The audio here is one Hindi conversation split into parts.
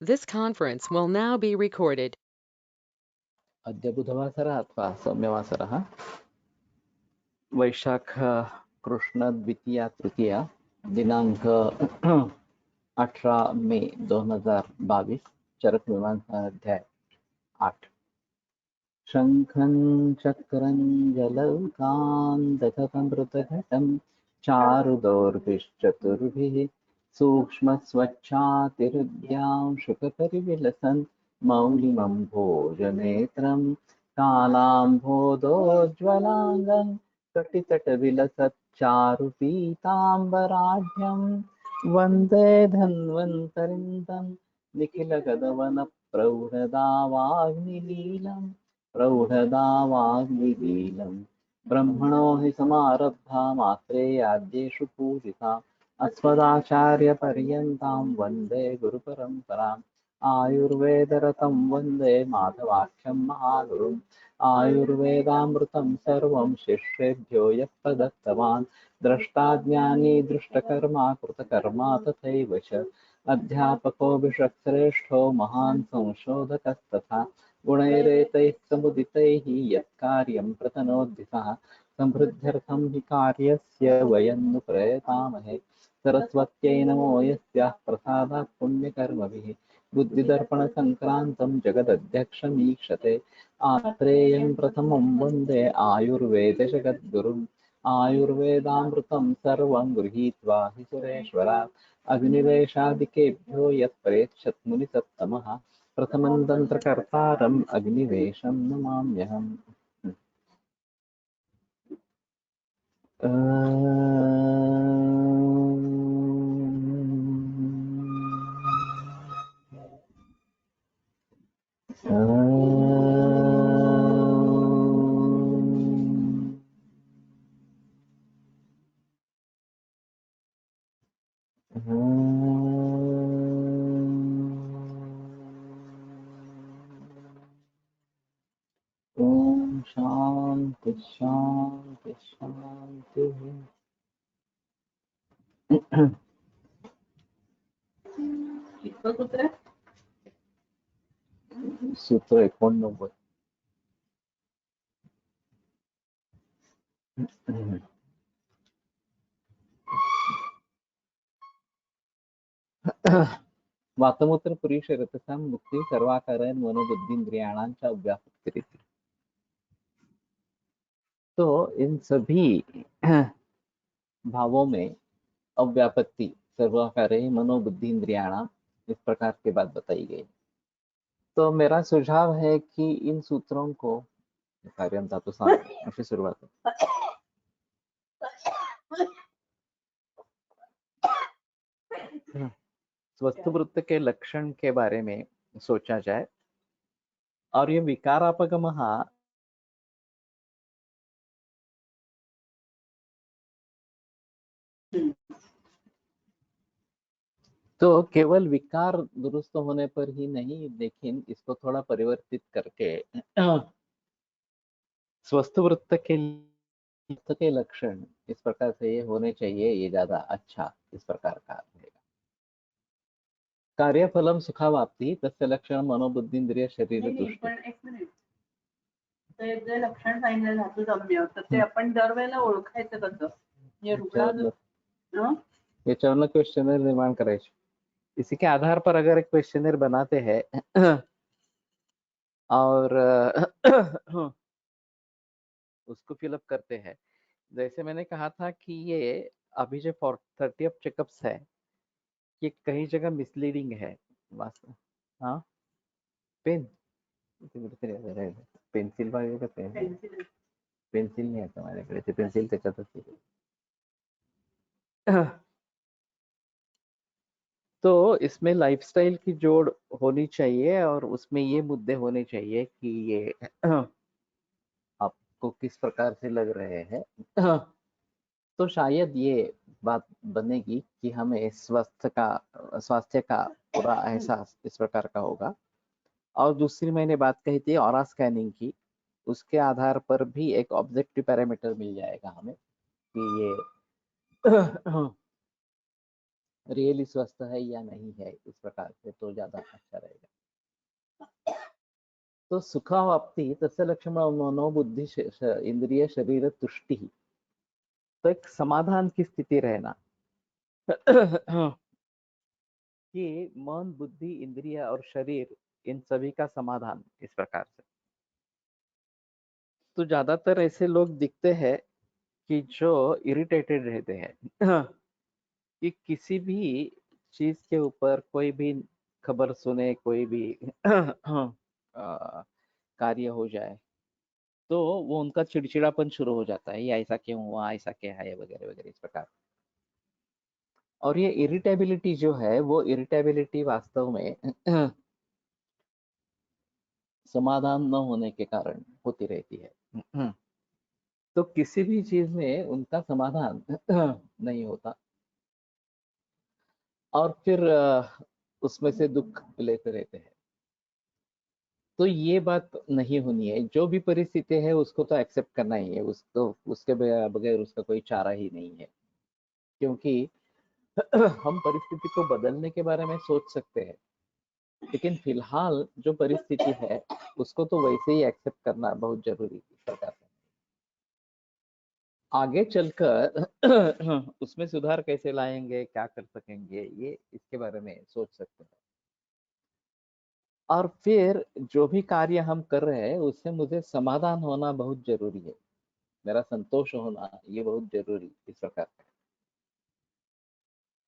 This conference will now be recorded. अद्य बुधवासरः अथवा सौम्यवासरः वैशाख कृष्ण द्वितीया तृतीया दिनांक 18 मे 2022 चरक मीमांसा अध्याय 8 शंखं चक्रं जलौकान्ततमृतघटं चारुदौर्भिश्चतुर्भिः सूक्ष्मस्वच्छातिहृद्यां शुकपरिविलसन् मौलिमं भोजनेत्रं कालाम्भोदोज्ज्वलाङ्गं कटितटविलसच्चारुपीताम्बराढ्यं वन्दे धन्वन्तरिं तं निखिलगगनप्रौढदावाग्निलीलम् प्रौढदावाग्निलीलम् ब्रह्मणो हि समारब्धा मात्रेयाद्येषु पूजिता अस्मदाचार्यपर्यन्तां वन्दे गुरुपरम्पराम् आयुर्वेदरतं वन्दे माधवाख्यं महागुरुम् आयुर्वेदामृतं सर्वं शिष्येभ्यो यः प्रदत्तवान् द्रष्टाज्ञानी दृष्टकर्मा कृतकर्मा तथैव च अध्यापको विषश्रेष्ठो महान् संशोधकस्तथा गुणैरेतैः समुदितैः यत्कार्यं प्रतनोद्दिशः समृद्ध्यर्थं हि कार्यस्य वयं नु प्रयतामहे सरस्वत्यै नमो यस्याः प्रसादात् पुण्यकर्मभिः बुद्धिदर्पणसङ्क्रान्तं जगदध्यक्षमीक्षते आत्रेयं प्रथमं वन्दे आयुर्वेदजगद्गुरुम् आयुर्वेदामृतं सर्वं गृहीत्वा हि सुरेश्वरात् अग्निवेशादिकेभ्यो यत्प्रेक्षत् मुनिसत्तमः प्रथमं तन्त्रकर्तारम् अग्निवेशं नमाम्यहम्। ओम शांति शांति शांति। सूत्र 89। वातमूत्र पुरुष रतसां मुक्ति सर्वाकारयन् मनोबुद्धिन्द्रियाणां च अव्यापत्तिरिति। तो इन सभी भावों में अव्यापत्ति सर्वाकारय मनोबुद्धि इंद्रियाणाम इस प्रकार की बात बताई गई। तो मेरा सुझाव है कि इन सूत्रों को कार्यम धातु से शुरुआत है। स्वस्थवृत्त के लक्षण के बारे में सोचा जाए और ये विकारापगमः तो केवल विकार दुरुस्त होने पर ही नहीं, लेकिन इसको थोड़ा परिवर्तित करके स्वस्थ वृत्त के लक्षण इस प्रकार से ये होने चाहिए, ये ज्यादा अच्छा इस प्रकार का रहेगा। कार्यफलम सुखावाप्ति तस्य लक्षण मनोबुद्धिंद्रिय शरीर तुष्टि। ते जे लक्षण सांगितलं धातू गम्य तर ते आपण दरवेळेला ओळखायचं कसं? याच्यावरनं क्वेश्चनर निर्माण करायचे। इसी के आधार पर अगर एक क्वेश्चनर बनाते हैं और उसको फिलअप करते हैं, जैसे मैंने कहा था कि ये अभी जो 30 चेकअप्स है ये कहीं जगह मिसलीडिंग है वास्तव। हाँ पेन पेन्सिल पाहिजे का? पेन्सिल नाही आता माझ्याकडे, ते पेन्सिल त्याच्यातच आहे। तो इसमें लाइफस्टाइल की जोड़ होनी चाहिए और उसमें ये मुद्दे होने चाहिए कि ये आपको किस प्रकार से लग रहे हैं। तो शायद ये बात बनेगी कि हमें स्वास्थ्य का पूरा एहसास इस प्रकार का होगा। और दूसरी मैंने बात कही थी ऑरा स्कैनिंग की, उसके आधार पर भी एक ऑब्जेक्टिव पैरामीटर मिल जाएगा हमें कि ये रियली स्वस्थ है या नहीं है, इस प्रकार से तो ज्यादा अच्छा रहेगा। तो सुखावाप्ति तस्य लक्षणं मनोबुद्धि इंद्रिय शरीर तुष्टि, तो एक समाधान की स्थिति रहना कि मन बुद्धि इंद्रिय और शरीर इन सभी का समाधान इस प्रकार से। तो ज्यादातर ऐसे लोग दिखते हैं कि जो इरिटेटेड रहते हैं कि किसी भी चीज के ऊपर कोई भी खबर सुने, कोई भी कार्य हो जाए तो वो उनका चिड़चिड़ापन शुरू हो जाता है, ये ऐसा क्यों हुआ, ऐसा क्या है, वगैरह वगैरह इस प्रकार। और ये इरिटेबिलिटी जो है वो इरिटेबिलिटी वास्तव में समाधान न होने के कारण होती रहती है। तो किसी भी चीज में उनका समाधान नहीं होता और फिर उसमें से दुख लेते रहते हैं। तो ये बात नहीं होनी है, जो भी परिस्थिति है उसको तो एक्सेप्ट करना ही है, उसको उसके बगैर उसका कोई चारा ही नहीं है। क्योंकि हम परिस्थिति को बदलने के बारे में सोच सकते हैं, लेकिन फिलहाल जो परिस्थिति है उसको तो वैसे ही एक्सेप्ट करना बहुत जरूरी है। आगे चलकर उसमें सुधार कैसे लाएंगे, क्या कर सकेंगे, ये इसके बारे में सोच सकते हैं। और फिर जो भी कार्य हम कर रहे हैं उससे मुझे समाधान होना बहुत जरूरी है, मेरा संतोष होना ये बहुत जरूरी इस प्रकार है।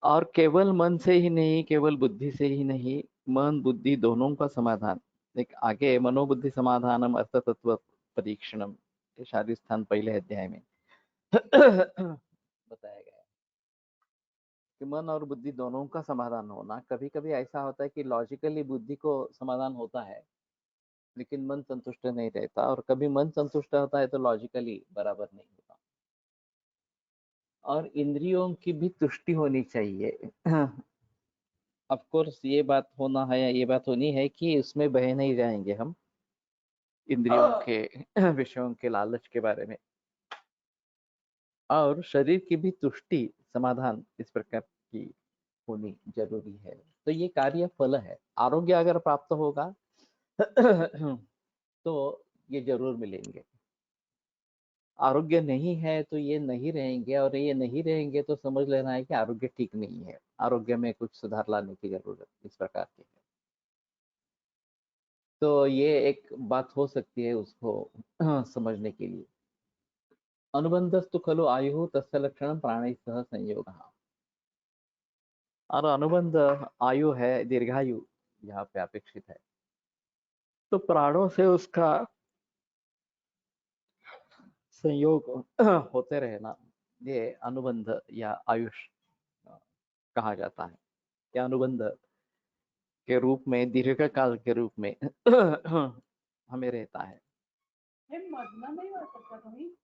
और केवल मन से ही नहीं, केवल बुद्धि से ही नहीं, मन बुद्धि दोनों का समाधान। एक आगे मनोबुद्धि समाधानम अर्थ तत्व परीक्षणम, ये शादी स्थान पहले अध्याय में बताया गया कि मन और बुद्धि दोनों का समाधान होना। कभी कभी ऐसा होता है कि लॉजिकली बुद्धि को समाधान होता है लेकिन मन संतुष्ट नहीं रहता, और कभी मन संतुष्ट होता है तो लॉजिकली बराबर नहीं होता। और इंद्रियों की भी तुष्टि होनी चाहिए। ऑफ कोर्स ये बात होना है, ये बात होनी है कि उसमें बह नहीं जाएंगे हम इंद्रियों के विषयों के लालच के बारे में। और शरीर की भी तुष्टि समाधान इस प्रकार की होनी जरूरी है। तो ये कार्य फल है। आरोग्य अगर प्राप्त होगा तो ये जरूर मिलेंगे, आरोग्य नहीं है तो ये नहीं रहेंगे, और ये नहीं रहेंगे तो समझ लेना है कि आरोग्य ठीक नहीं है, आरोग्य में कुछ सुधार लाने की जरूरत इस प्रकार की है। तो ये एक बात हो सकती है उसको समझने के लिए। अनुबंधस्तु खलु आयु तस्य लक्षण प्राणी सह संयोग। और अनुबंध आयु है, दीर्घायु यहाँ पे अपेक्षित है, तो प्राणों से उसका संयोग होते रहना, ये अनुबंध या आयुष कहा जाता है। या अनुबंध के रूप में, दीर्घ काल के रूप में हमें रहता है। हे मधनं नाही वाचत का तुम्ही?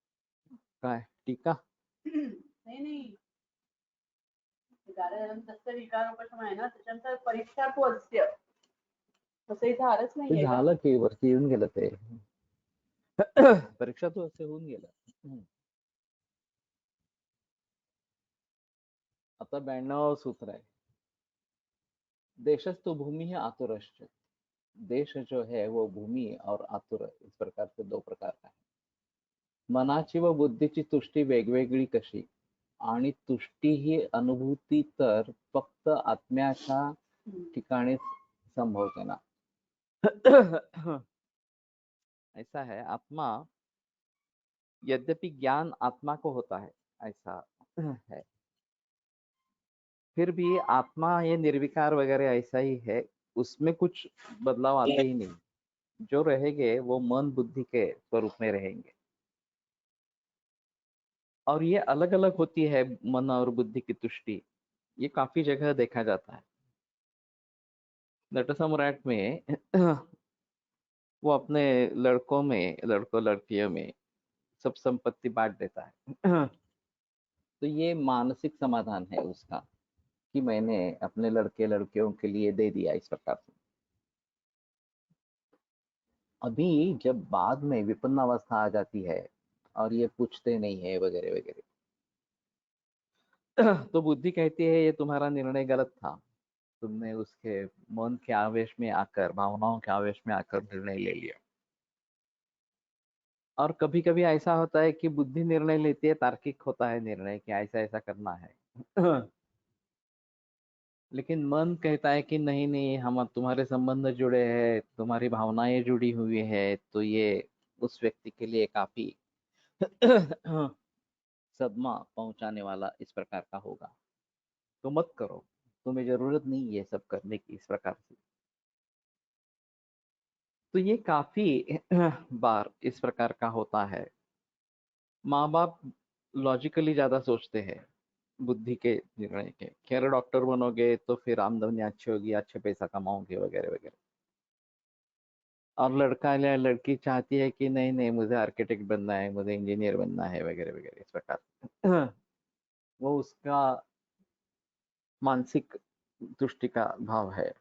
काय टीका? नाही तस्य विकारोपशम आहे ना, त्याच्यानंतर परीक्षात्वस्य तसं इथं आलंच ते नाहीये का? झालं की वरती येऊन गेलं ते परीक्षा तो असे होऊन गेलं। आता 92 सूत्र है, देशस्तु भूमि है आतुरश्च। देश जो है वो भूमि और आतुर इस प्रकार से दो प्रकार का है। मनाची व बुद्धीची तुष्टी वेगवेगळी कशी, आणि तुष्टी ही अनुभूती तर फक्त आत्म्याच्या ठिकाणीच संभवते ना। ऐसा है, आत्मा यद्यपि ज्ञान आत्मा को होता है ऐसा है, फिर भी आत्मा ये निर्विकार वगैरह ऐसा ही है, उसमें कुछ बदलाव आते ही नहीं। जो रहेंगे वो मन बुद्धि के स्वरूप में रहेंगे, और ये अलग अलग होती है मन और बुद्धि की तुष्टि। ये काफी जगह देखा जाता है। नट सम्राट में वो अपने लड़कों लड़कियों में सब संपत्ति बांट देता है। तो ये मानसिक समाधान है उसका कि मैंने अपने लड़के लड़कियों के लिए दे दिया इस प्रकार से। अभी जब बाद में विपन्न अवस्था आ जाती है और ये पूछते नहीं है वगैरह वगैरह, तो बुद्धि कहती है ये तुम्हारा निर्णय गलत था, तुमने उसके मन के आवेश में आकर, भावनाओं के आवेश में आकर निर्णय ले लिया। और कभी कभी ऐसा होता है कि बुद्धि निर्णय लेती है, तार्किक होता है निर्णय कि ऐसा ऐसा करना है। लेकिन मन कहता है कि नहीं नहीं, हम तुम्हारे संबंध जुड़े हैं, तुम्हारी भावनाएं जुड़ी हुई है, तो ये उस व्यक्ति के लिए काफी सदमा पहुंचाने वाला इस प्रकार का होगा, तो मत करो, तुम्हें जरूरत नहीं ये सब करने की, इस प्रकार से। तो ये काफी बार इस प्रकार का होता है। माँ बाप लॉजिकली ज्यादा सोचते हैं बुद्धि के निर्णय के, खैर डॉक्टर बनोगे तो फिर आमदनी अच्छी होगी, अच्छे पैसा कमाओगे वगैरह वगैरह। और लड़का या लड़की चाहती है कि नहीं नहीं, मुझे आर्किटेक्ट बनना है, मुझे इंजीनियर बनना है वगैरह वगैरह, इस प्रकार। वो उसका मानसिक दृष्टि का भाव है।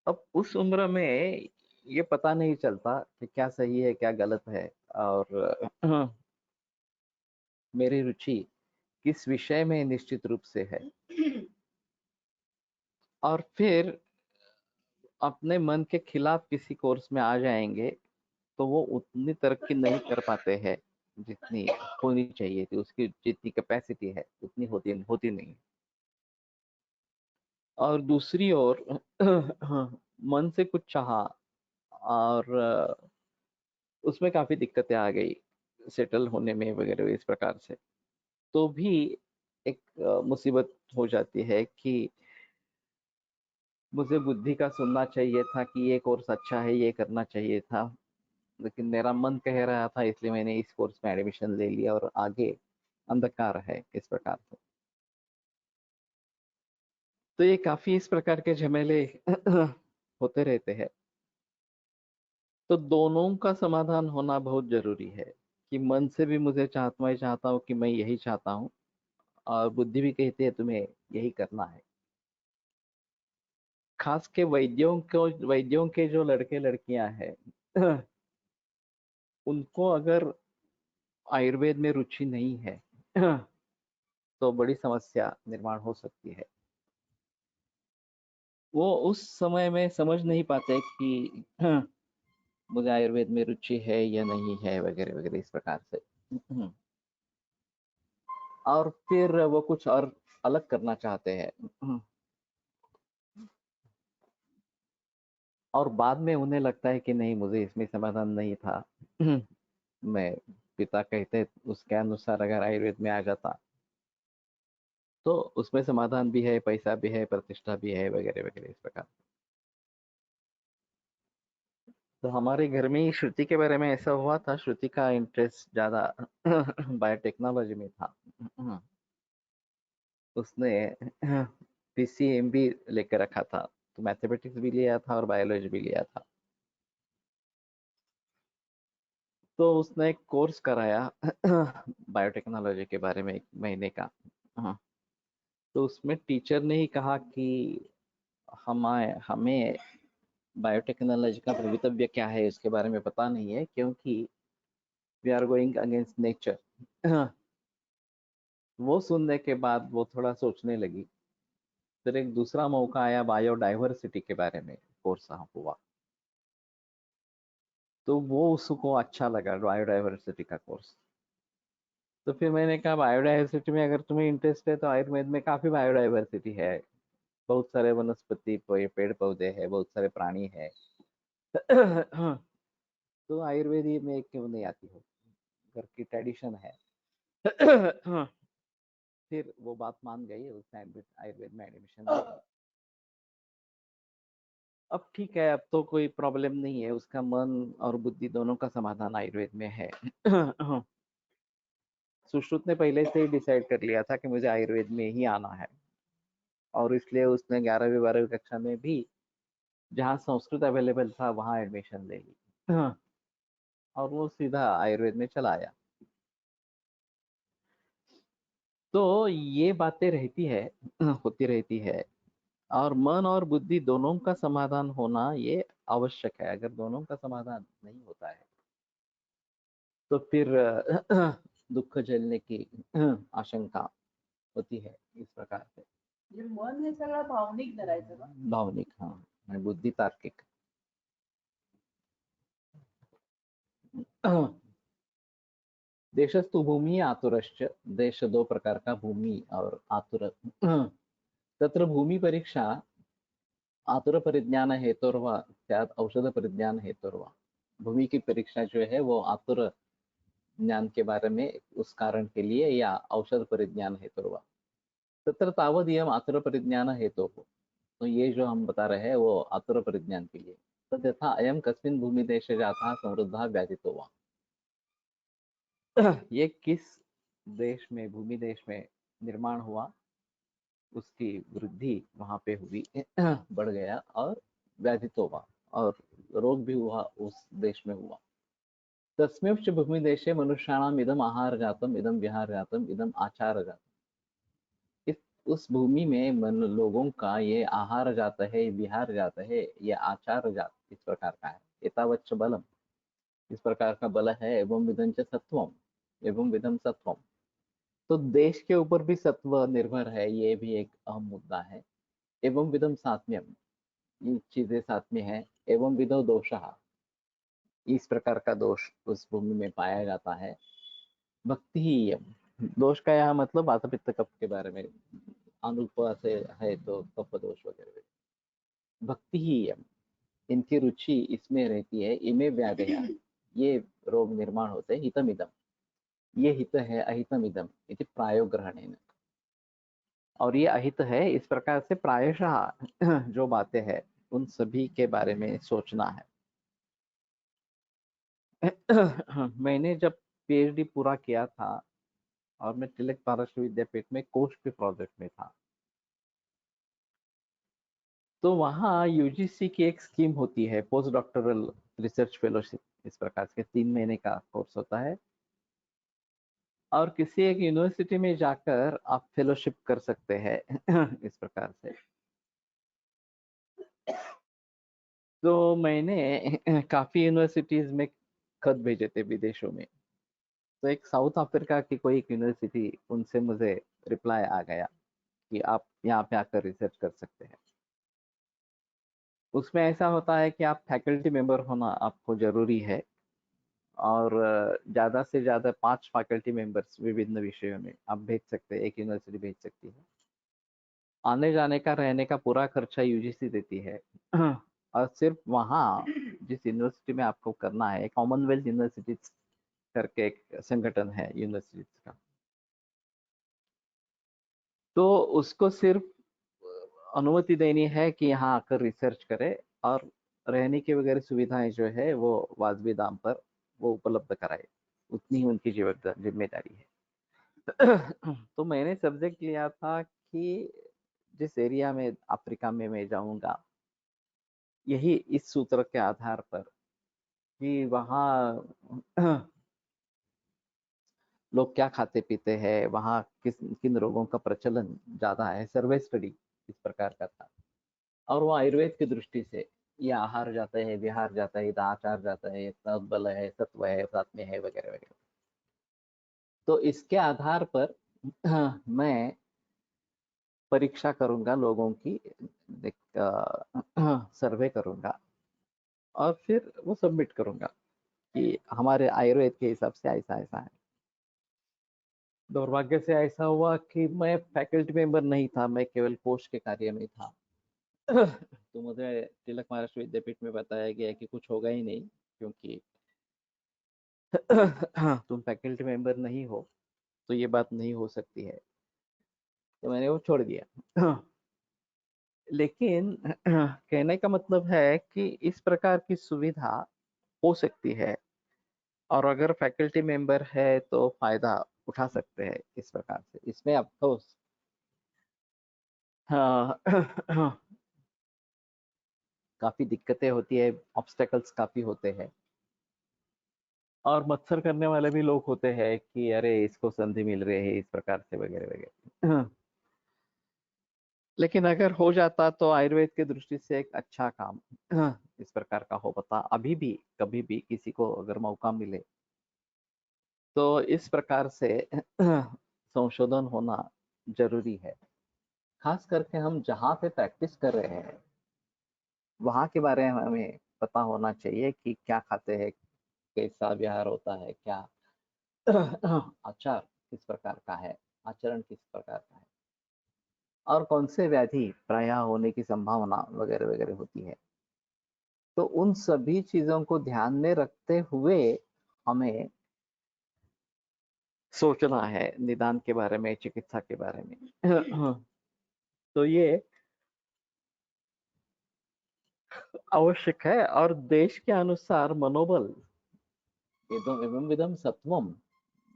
अब उस उम्र में ये पता नहीं चलता कि क्या सही है क्या गलत है, और मेरी रुचि किस विषय में निश्चित रूप से है। और फिर अपने मन के खिलाफ किसी कोर्स में आ जाएंगे तो वो उतनी तरक्की नहीं कर पाते हैं जितनी होनी चाहिए थी, उसकी जितनी कैपेसिटी है उतनी होती होती नहीं। और दूसरी ओर मन से कुछ चाहा और उसमें काफी दिक्कतें आ गई सेटल होने में वगैरह इस प्रकार से, तो भी एक मुसीबत हो जाती है कि मुझे बुद्धि का सुनना चाहिए था कि ये कोर्स अच्छा है, ये करना चाहिए था, लेकिन मेरा मन कह रहा था इसलिए मैंने इस कोर्स में एडमिशन ले लिया और आगे अंधकार है, इस प्रकार से। तो ये काफी इस प्रकार के झमेले होते रहते हैं। तो दोनों का समाधान होना बहुत जरूरी है कि मन से भी मुझे मैं चाहता हूँ कि मैं यही चाहता हूँ, और बुद्धि भी कहती है तुम्हें यही करना है। खास के वैद्यों के जो लड़के लड़कियां हैं उनको अगर आयुर्वेद में रुचि नहीं है तो बड़ी समस्या निर्माण हो सकती है। वो उस समय में समझ नहीं पाते कि मुझे आयुर्वेद में रुचि है या नहीं है वगैरह वगैरह, इस प्रकार से। और फिर वो कुछ और अलग करना चाहते हैं, और बाद में उन्हें लगता है कि नहीं, मुझे इसमें समाधान नहीं था। मैं पिता कहते उसके अनुसार अगर आयुर्वेद में आ जाता तो उसमें समाधान भी है, पैसा भी है, प्रतिष्ठा भी है वगैरह वगैरह, इस प्रकार। तो हमारे घर में ही श्रुति के बारे में ऐसा हुआ था। श्रुति का इंटरेस्ट ज्यादा बायोटेक्नोलॉजी में था। उसने पीसीएम भी लेकर रखा था, तो मैथमेटिक्स भी लिया था और बायोलॉजी भी लिया था। तो उसने एक कोर्स कराया बायोटेक्नोलॉजी के बारे में, 1 महीने का। हाँ, तो उसमें टीचर ने ही कहा कि हमें बायोटेक्नोलॉजी का भवितव्य क्या है इसके बारे में पता नहीं है, क्योंकि we are going against nature. वो सुनने के बाद वो थोड़ा सोचने लगी। फिर एक दूसरा मौका आया, बायोडाइवर्सिटी के बारे में कोर्स हुआ, तो वो उसको अच्छा लगा बायोडाइवर्सिटी का कोर्स। तो फिर मैंने कहा बायोडाइवर्सिटी में अगर तुम्हें इंटरेस्ट है तो आयुर्वेद में काफी बायोडाइवर्सिटी है, बहुत सारे वनस्पति पेड़ पौधे हैं, बहुत सारे प्राणी है। तो आयुर्वेद में क्यों नहीं आती हो, घर की ट्रेडिशन है। फिर वो बात मान गई, उसने आयुर्वेद में एडमिशन लिया। अब ठीक है, अब तो कोई प्रॉब्लम नहीं है, उसका मन और बुद्धि दोनों का समाधान आयुर्वेद में है। सुश्रुत ने पहले से ही डिसाइड कर लिया था कि मुझे आयुर्वेद में ही आना है, और इसलिए उसने 11वीं 12वीं कक्षा में भी जहाँ संस्कृत अवेलेबल था वहाँ एडमिशन ले ली। और वो सीधा आयुर्वेद में चला आया। तो ये बातें रहती है, होती रहती है। और मन और बुद्धि दोनों का समाधान होना ये आवश्यक है। अगर दोनों का समाधान नहीं होता है तो फिर दुख झेलने की आशंका होती है इस प्रकार से। जे मन हे सगळं भावनिक धरायचं का? भावनिक, हाँ, आणि बुद्धि तार्किक। देशस्तु भूमि आतुरश्च, देश दो प्रकार का, भूमि और आतुर। तत्र भूमि परीक्षा आतुर परिज्ञान हेतुर्वा स्यात् औषध परिज्ञान हेतुर्वा। भूमि की परीक्षा जो है वो आतुर ज्ञान के बारे में उस कारण के लिए या औषध परिज्ञान हेतुर्वा। तत्र तावदीयम आतुर परिज्ञान हेतु हो, तो ये जो हम बता रहे हैं वो आतुर परिज्ञान के लिए। तो यथा अयम कस्मिन् भूमि देशे जातः समृद्धः व्याधितो वा। ये किस देश में, भूमि देश में निर्माण हुआ, उसकी वृद्धि वहां पे हुई, बढ़ गया, और व्याधितो वा, और रोग भी हुआ उस देश में हुआ। तस्मिंश्च भूमि देशे मनुष्याणाम इदम आहार जातम, इदम विहार जातम, इदम आचार जातम। उस भूमि में मन लोगों का ये आहार जाता है, विहार जाता है, ये आचार जात इस प्रकार का है। एतावच्च बलम, इस प्रकार का बल है। एवं विधं च सत्वम, एवं विधम सत्वम, तो देश के ऊपर भी सत्व निर्भर है, ये भी एक अहम मुद्दा है। एवं विधम सात्म्यम, ये चीजें साथ में है। एवं विधो दोषः, इस प्रकार का दोष उस भूमि में पाया जाता है। भक्ति ही यम, दोष का यहाँ मतलब वात पित्त कफ के बारे में, अनुप से है तो कफ दोष वगैरह। भक्ति ही यम, इनकी रुचि इसमें रहती है। इमे व्याधया, ये रोग निर्माण होते हैं। हितम इदम, ये हित है, अहितम इदम इति प्रायोग्रहणेन, और ये अहित है इस प्रकार से प्रायशः जो बातें हैं उन सभी के बारे में सोचना है। मैंने जब पीएचडी पूरा किया था और मैं तिलक महाराष्ट्र विद्यापीठ में कोर्स के प्रोजेक्ट में था, तो वहाँ यूजीसी की एक स्कीम होती है, पोस्ट डॉक्टरल रिसर्च फेलोशिप, इस प्रकार से 3 महीने का कोर्स होता है, और किसी एक यूनिवर्सिटी में जाकर आप फेलोशिप कर सकते हैं इस प्रकार से। तो मैंने काफी यूनिवर्सिटीज में खत भेजे थे विदेशों में। तो एक साउथ अफ्रीका की कोई एक यूनिवर्सिटी, उनसे मुझे रिप्लाई आ गया कि आप यहाँ पे आकर रिसर्च कर सकते हैं। उसमें ऐसा होता है कि आप फैकल्टी मेंबर होना आपको जरूरी है, और ज़्यादा से ज़्यादा 5 फैकल्टी मेंबर्स विभिन्न विषयों में आप भेज सकते हैं, एक यूनिवर्सिटी भेज सकती है। आने जाने का, रहने का पूरा खर्चा यूजीसी देती है। और सिर्फ वहाँ जिस यूनिवर्सिटी में आपको करना है, कॉमनवेल्थ यूनिवर्सिटी करके एक संगठन है यूनिवर्सिटीज का, तो उसको सिर्फ अनुमति देनी है कि यहाँ आकर रिसर्च करे, और रहने की वगैरह सुविधाएं जो है वो वाजबी दाम पर वो उपलब्ध कराए, उतनी ही उनकी जिम्मेदारी है। तो मैंने सब्जेक्ट लिया था कि जिस एरिया में अफ्रीका में मैं जाऊंगा, यही इस सूत्र के आधार पर कि वहाँ लोग क्या खाते पीते हैं, वहाँ किस किन रोगों का प्रचलन ज्यादा है, सर्वे स्टडी इस प्रकार का था। और वो आयुर्वेद की दृष्टि से ये आहार जाता है, विहार जाता है, आचार जाता है, बल है, सत्व है, सात्म्य है, वगैरह वगैरह। तो इसके आधार पर मैं परीक्षा करूंगा लोगों की, सर्वे करूंगा, और फिर वो सबमिट करूंगा कि हमारे आयुर्वेद के हिसाब से ऐसा ऐसा है। दुर्भाग्य से ऐसा हुआ कि मैं फैकल्टी मेंबर नहीं था, मैं केवल पोस्ट के कार्य में था। तो मुझे तिलक महाराष्ट्र विद्यापीठ में बताया गया कि कुछ होगा ही नहीं, क्योंकि तुम फैकल्टी मेंबर नहीं हो, तो ये बात नहीं हो सकती है। तो मैंने वो छोड़ दिया। लेकिन कहने का मतलब है कि इस प्रकार की सुविधा हो सकती है, और अगर फैकल्टी मेंबर है तो फायदा उठा सकते हैं इस प्रकार से। इसमें अफकोर्स काफी दिक्कतें होती है, ऑब्स्टेकल्स काफी होते हैं, और मत्सर करने वाले भी लोग होते हैं कि अरे इसको संधि मिल रही है इस प्रकार से, वगैरह वगैरह। लेकिन अगर हो जाता तो आयुर्वेद की दृष्टि से एक अच्छा काम इस प्रकार का हो पाता। अभी भी कभी भी किसी को अगर मौका मिले तो इस प्रकार से संशोधन होना जरूरी है। खास करके हम जहाँ पे प्रैक्टिस कर रहे हैं वहाँ के बारे में हमें पता होना चाहिए कि क्या खाते हैं, कैसा व्यवहार होता है, क्या आचार किस प्रकार का है, आचरण किस प्रकार का है, और कौन से व्याधि प्रायः होने की संभावना वगैरह वगैरह होती है। तो उन सभी चीजों को ध्यान में रखते हुए हमें सोचना है निदान के बारे में, चिकित्सा के बारे में। तो ये आवश्यक है। और देश के अनुसार मनोबल एवं एवं विधम सत्वम,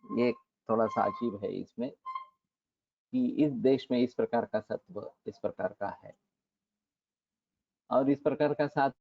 ये थोड़ा सा अजीब है इसमें कि इस देश में इस प्रकार का सत्व इस प्रकार का है और इस प्रकार का साथ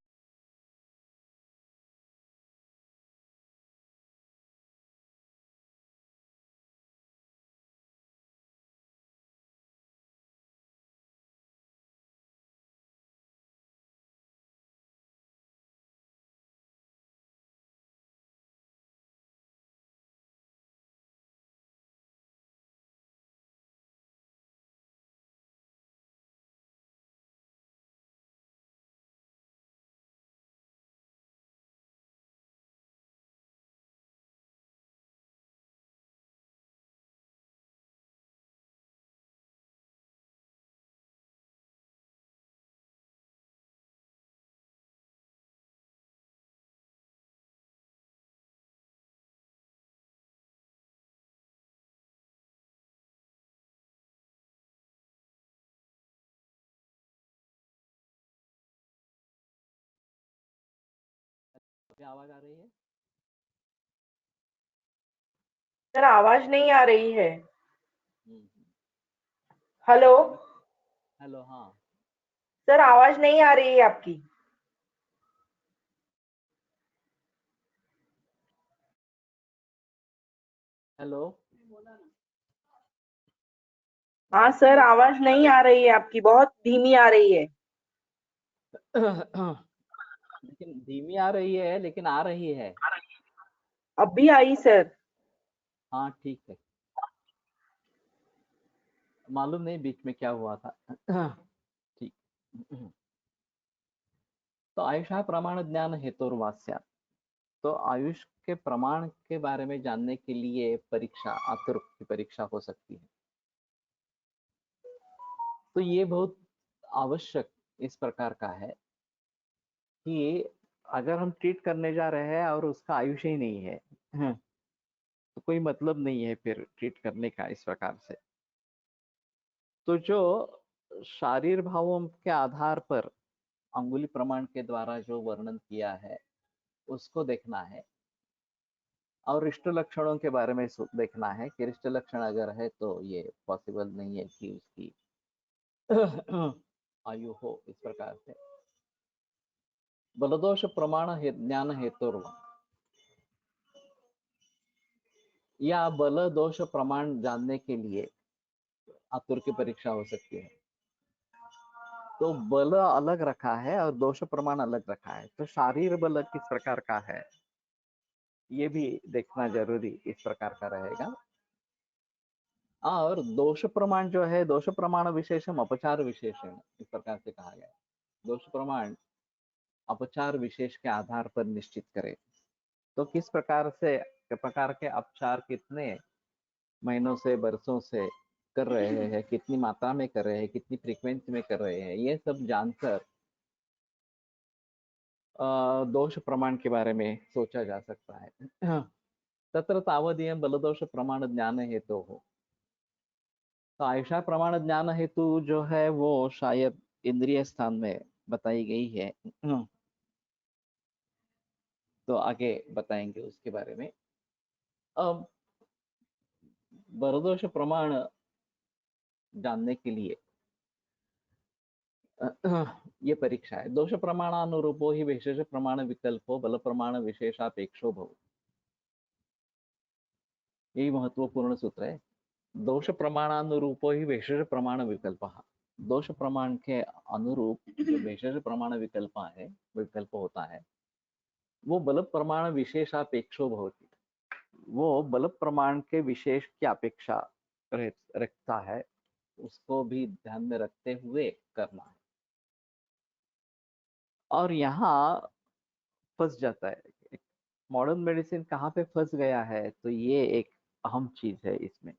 आवाज आ रही है। सर आवाज नहीं आ रही है। हम्म, हेलो हेलो। हाँ, सर, आवाज नहीं आ रही है आपकी। हेलो। हाँ सर, आवाज नहीं आ रही है आपकी, बहुत धीमी आ रही है। लेकिन धीमी आ रही है, लेकिन आ रही है। अभी आई सर। हाँ ठीक है, मालूम नहीं बीच में क्या हुआ था। ठीक। तो आयुषा प्रमाण ज्ञान हेतुर्वास्या, तो आयुष के प्रमाण के बारे में जानने के लिए परीक्षा, आतुर की परीक्षा हो सकती है। तो ये बहुत आवश्यक इस प्रकार का है कि अगर हम ट्रीट करने जा रहे हैं और उसका आयुष ही नहीं है, तो कोई मतलब नहीं है फिर ट्रीट करने का इस प्रकार से। तो जो शारीर भावों के आधार पर अंगुली प्रमाण के द्वारा जो वर्णन किया है उसको देखना है और रिष्ट लक्षणों के बारे में देखना है कि रिष्ट लक्षण अगर है तो ये पॉसिबल नहीं है कि उसकी आयु हो इस प्रकार से। बलदोष प्रमाण ज्ञान हेतु, या बल दोष प्रमाण जानने के लिए आतुर की परीक्षा हो सकती है। तो बल अलग रखा है और दोष प्रमाण अलग रखा है। तो शारीर बल किस प्रकार का है ये भी देखना जरूरी इस प्रकार का रहेगा। और दोष प्रमाण जो है, दोष प्रमाण विशेषम अपचार विशेषण इस प्रकार से कहा गया है। दोष प्रमाण अपचार विशेष के आधार पर निश्चित करें। तो किस प्रकार के अपचार कितने महीनों से, वर्षों से कर रहे हैं, कितनी मात्रा में कर रहे हैं, कितनी फ्रीक्वेंसी में कर रहे हैं, ये सब जानकर दोष प्रमाण के बारे में सोचा जा सकता है। तत्र तावदीय बलदोष प्रमाण ज्ञान हेतु हो। तो आयुषा प्रमाण ज्ञान हेतु जो है वो शायद इंद्रिय स्थान में बताई गई है। तो आगे बताएंगे उसके बारे में। अब बलदोष प्रमाण जानने के लिए ये परीक्षा है। दोष प्रमाणानुरूपो ही विशेष प्रमाण विकल्पो बल प्रमाण विशेषापेक्षो भव, यही महत्वपूर्ण सूत्र है। दोष प्रमाणानुरूपो ही विशेष प्रमाण विकल्प, दोष प्रमाण के अनुरूप जो विशेष प्रमाण विकल्प होता है वो बल प्रमाण विशेषापेक्षो भवति, वो बल प्रमाण के विशेष की अपेक्षा रखता है। उसको भी ध्यान में रखते हुए करना है। और यहाँ फंस जाता है मॉडर्न मेडिसिन, कहाँ पे फंस गया है, तो ये एक अहम चीज है इसमें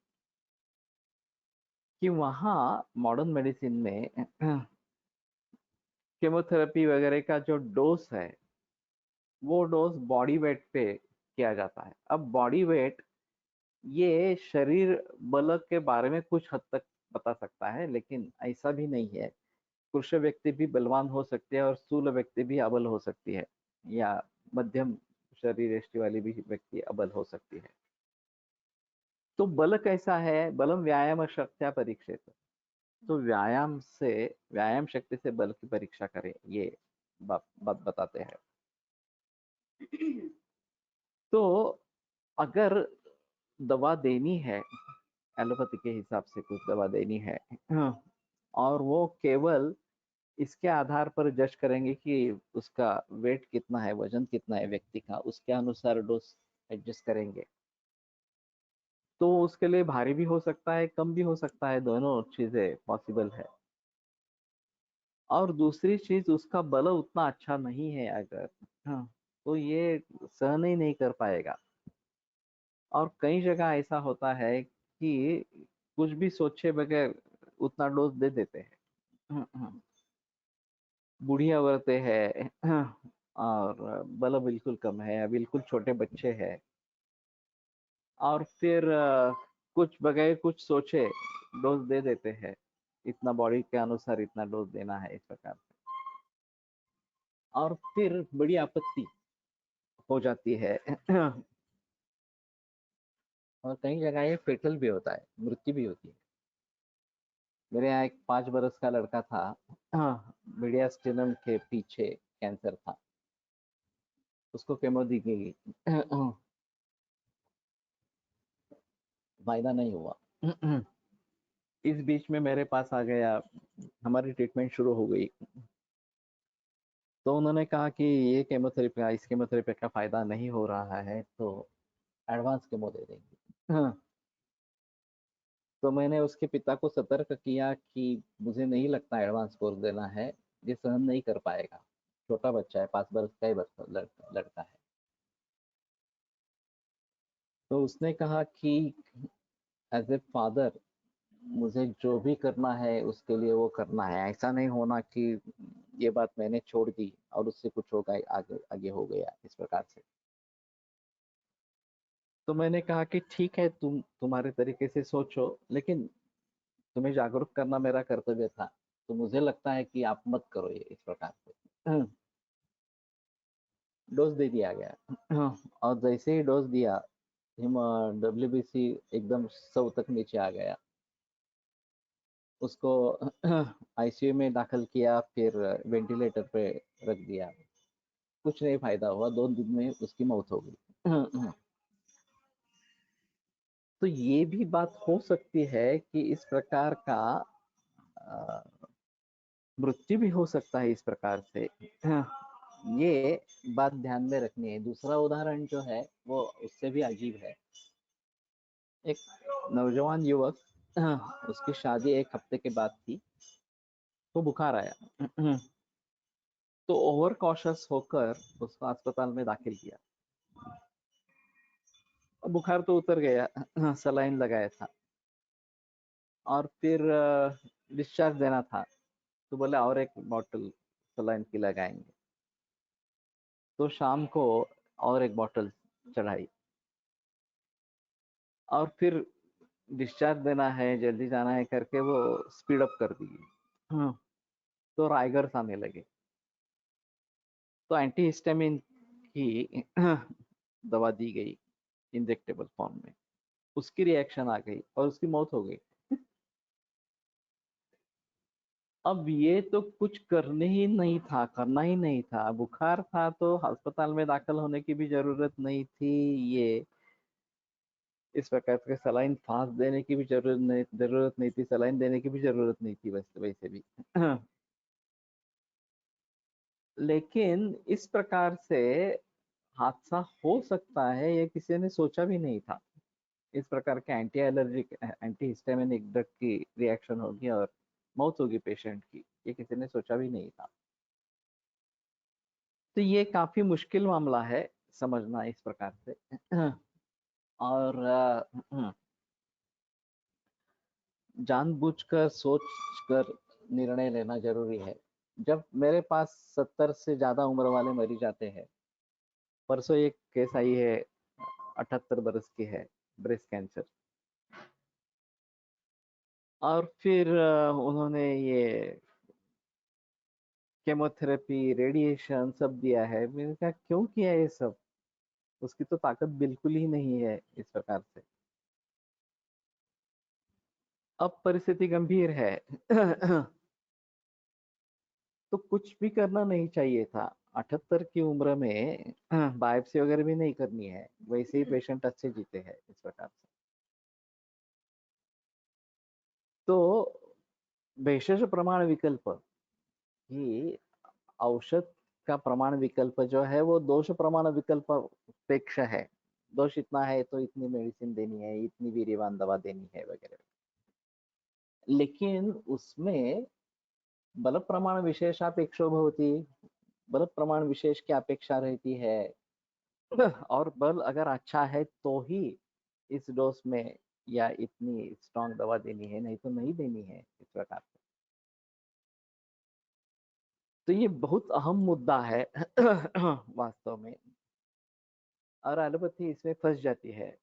कि वहाँ मॉडर्न मेडिसिन में केमोथेरेपी वगैरह का जो डोज है वो डोज बॉडी वेट पे किया जाता है। अब बॉडी वेट ये शरीर बल के बारे में कुछ हद तक बता सकता है, लेकिन ऐसा भी नहीं है। पुरुष व्यक्ति भी बलवान हो सकती है और स्थूल व्यक्ति भी अबल हो सकती है, या मध्यम शरीर यष्टि वाली भी व्यक्ति अबल हो सकती है। तो बल कैसा है? बलम व्यायाम शक्त्या परीक्षित। तो व्यायाम शक्ति से बल की परीक्षा करें, ये बात बताते हैं। तो अगर दवा देनी है, एलोपैथी के हिसाब से कुछ दवा देनी है, और वो केवल इसके आधार पर जज करेंगे कि उसका वेट कितना है, वजन कितना है व्यक्ति का, उसके अनुसार डोज एडजस्ट करेंगे, तो उसके लिए भारी भी हो सकता है, कम भी हो सकता है, दोनों चीजें पॉसिबल है। और दूसरी चीज, उसका बल उतना अच्छा नहीं है अगर, तो ये सहन ही नहीं कर पाएगा। और कई जगह ऐसा होता है कि कुछ भी सोचे बगैर उतना डोज दे देते हैं। बूढ़ी औरतें हैं और बल बिल्कुल कम है, बिल्कुल छोटे बच्चे हैं, और फिर कुछ बगैर कुछ सोचे डोज दे देते हैं, इतना बॉडी के अनुसार इतना डोज देना है, इस प्रकार से। और फिर बड़ी आपत्ति हो जाती है और कई जगह ये फेटल भी होता है, मृत्यु भी होती है। मेरे यहाँ एक 5 बरस का लड़का था, मीडियास्टिनम के पीछे कैंसर था, उसको केमो दी गई, फायदा नहीं हुआ। इस बीच में मेरे पास आ गया, हमारी ट्रीटमेंट शुरू हो गई। तो उन्होंने कहा कि ये केमोथेरेपी का, इस केमोथेरेपी का फायदा नहीं हो रहा है, तो एडवांस केमो दे देंगे। तो मैंने उसके पिता को सतर्क किया कि मुझे नहीं लगता एडवांस कोर्स देना है, ये सहन नहीं कर पाएगा, छोटा बच्चा है, 5 बरस का ही लड़का है। तो उसने कहा कि एज ए फादर मुझे जो भी करना है उसके लिए वो करना है, ऐसा नहीं होना कि ये बात मैंने छोड़ दी और उससे कुछ होगा, आगे आगे हो गया, इस प्रकार से। तो मैंने कहा कि ठीक है, तुम्हारे तरीके से सोचो, लेकिन तुम्हें जागरूक करना मेरा कर्तव्य था, तो मुझे लगता है कि आप मत करो ये, इस प्रकार से। डोज दे दिया गया और जैसे ही डोज दिया, WBC एकदम 100 तक नीचे आ गया। उसको आईसीयू में दाखिल किया, फिर वेंटिलेटर पे रख दिया। कुछ नहीं फायदा हुआ, 2 दिन में उसकी मौत हो गई। तो ये भी बात हो सकती है कि इस प्रकार का मृत्यु भी हो सकता है इस प्रकार से। ये बात ध्यान में रखनी है। दूसरा उदाहरण जो है वो उससे भी अजीब है। एक नौजवान युवक, उसकी शादी 1 हफ्ते के बाद थी, तो बुखार आया। तो ओवर कॉशियस होकर उसको अस्पताल में दाखिल किया। बुखार तो उतर गया, सलाइन लगाया था, और फिर डिस्चार्ज देना था, तो बोले और 1 बॉटल सलाइन की लगाएंगे। तो शाम को और 1 बॉटल चढ़ाई, और फिर डिस्चार्ज देना है, जल्दी जाना है करके वो स्पीड अप कर दी। तो राइगर्स आने लगे। तो एंटीहिस्टामिन की दवा दी गई इंजेक्टेबल फॉर्म में, उसकी रिएक्शन आ गई और उसकी मौत हो गई। अब ये तो कुछ करने ही नहीं था, करना ही नहीं था। बुखार था तो अस्पताल में दाखिल होने की भी जरूरत नहीं थी, ये इस प्रकार के सलाइन फांस देने की भी जरूरत नहीं थी, सलाइन देने की भी जरूरत नहीं थी वैसे भी। लेकिन इस प्रकार से हादसा हो सकता है, ये किसी ने सोचा भी नहीं था। इस प्रकार के anti allergic anti histaminic drug की रिएक्शन होगी और मौत होगी पेशेंट की, ये किसी ने सोचा भी नहीं था। तो ये काफी मुश्किल मामला है समझना इस प्रकार से। और जानबूझकर सोचकर निर्णय लेना जरूरी है। जब मेरे पास 70 से ज्यादा उम्र वाले मरीज आते हैं, परसों एक केस आई है 78 बरस की है, ब्रेस्ट कैंसर, और फिर उन्होंने ये केमोथेरेपी रेडिएशन सब दिया है। मैंने कहा क्यों किया ये सब, उसकी तो ताकत बिल्कुल ही नहीं है इस प्रकार से। अब परिस्थिति गंभीर है। तो कुछ भी करना नहीं चाहिए था। 78 की उम्र में बायोप्सी वगैरह भी नहीं करनी है, वैसे ही पेशेंट अच्छे जीते हैं इस प्रकार से। तो भेषज प्रमाण विकल्प ही औषध का प्रमाण विकल्प जो है वो दोष प्रमाण विकल्प अपेक्षा है। दोष इतना है तो इतनी मेडिसिन देनी है, इतनी वीर्यवान दवा देनी है वगैरह, लेकिन उसमें बल प्रमाण विशेषापेक्षो भवति, बल प्रमाण विशेष की अपेक्षा रहती है। और बल अगर अच्छा है तो ही इस डोज में या इतनी स्ट्रॉन्ग दवा देनी है, नहीं तो नहीं देनी है इस प्रकार से। तो ये बहुत अहम मुद्दा है वास्तव में, और एलोपैथी इसमें फंस जाती है।